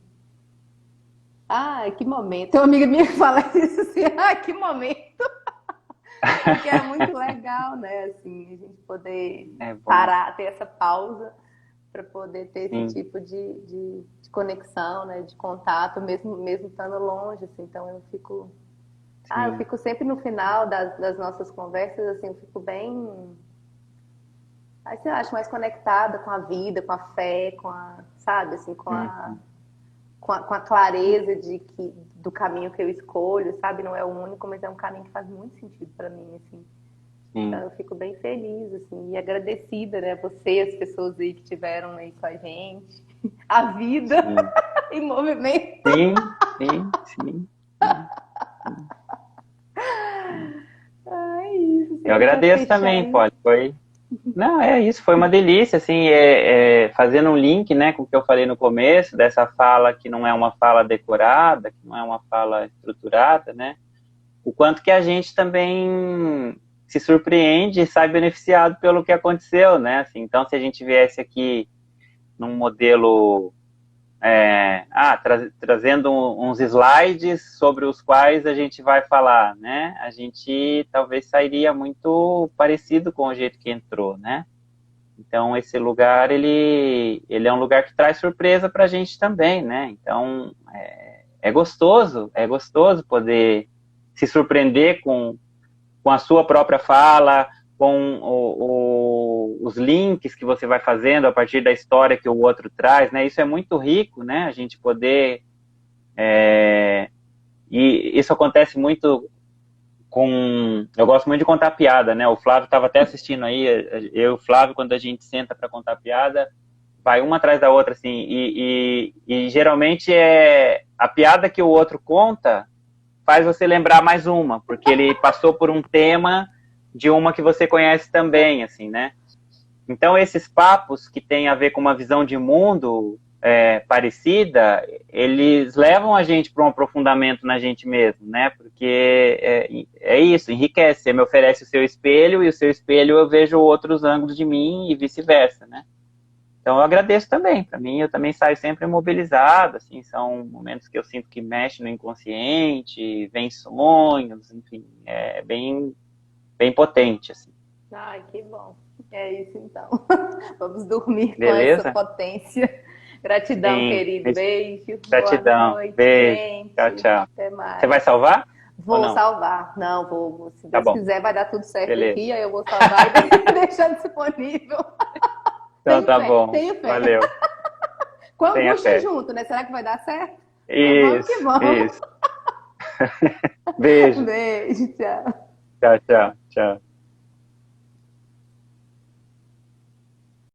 que momento. Tem uma amiga minha que fala isso assim, que momento. Porque é muito legal, né, assim, a gente poder parar, ter essa pausa para poder ter esse tipo de conexão, né, de contato, mesmo estando longe, assim. Então eu fico sempre no final das nossas conversas, assim, eu fico bem, aí você acha mais conectada com a vida, com a fé, sabe, assim, com a clareza do caminho que eu escolho, sabe, não é o único, mas é um caminho que faz muito sentido para mim, assim. Então eu fico bem feliz, assim, e agradecida, né, você, as pessoas aí que estiveram aí com a gente, a vida em movimento. Sim. Isso. Eu agradeço também, Polly. Não, é isso, foi uma delícia, assim, fazendo um link, né, com o que eu falei no começo, dessa fala que não é uma fala decorada, que não é uma fala estruturada, né, o quanto que a gente também se surpreende e sai beneficiado pelo que aconteceu, né? Assim, então, se a gente viesse aqui num modelo trazendo uns slides sobre os quais a gente vai falar, né? A gente talvez sairia muito parecido com o jeito que entrou, né? Então, esse lugar, ele é um lugar que traz surpresa para a gente também, né? Então, é gostoso poder se surpreender com a sua própria fala, com os links que você vai fazendo a partir da história que o outro traz, né? Isso é muito rico, né? A gente poder... E isso acontece muito eu gosto muito de contar piada, né? O Flávio estava até assistindo aí, eu e o Flávio, quando a gente senta para contar piada, vai uma atrás da outra, assim, e geralmente a piada que o outro conta faz você lembrar mais uma, porque ele passou por um tema de uma que você conhece também, assim, né? Então, esses papos que têm a ver com uma visão de mundo parecida, eles levam a gente para um aprofundamento na gente mesmo, né? Porque é isso, enriquece. Você me oferece o seu espelho e o seu espelho eu vejo outros ângulos de mim e vice-versa, né? Então, eu agradeço também. Para mim, eu também saio sempre mobilizado, assim, são momentos que eu sinto que mexe no inconsciente, vem sonhos, enfim, é bem potente, assim. Ai, que bom. É isso, então. Vamos dormir Beleza? com essa potência. Gratidão, querido. Beijo. Gratidão. Boa noite, Beijo. gente. Tchau. Até mais. Você vai salvar? Vou salvar. Não, vou. Se Deus quiser, vai dar tudo certo aqui. Aí eu vou salvar e deixar disponível. Então tá bom. Tenho fé. Valeu. Com a angústia junto, né? Será que vai dar certo? Isso. Então, vamos que vamos. Isso. Beijo. Beijo, tchau. Tchau.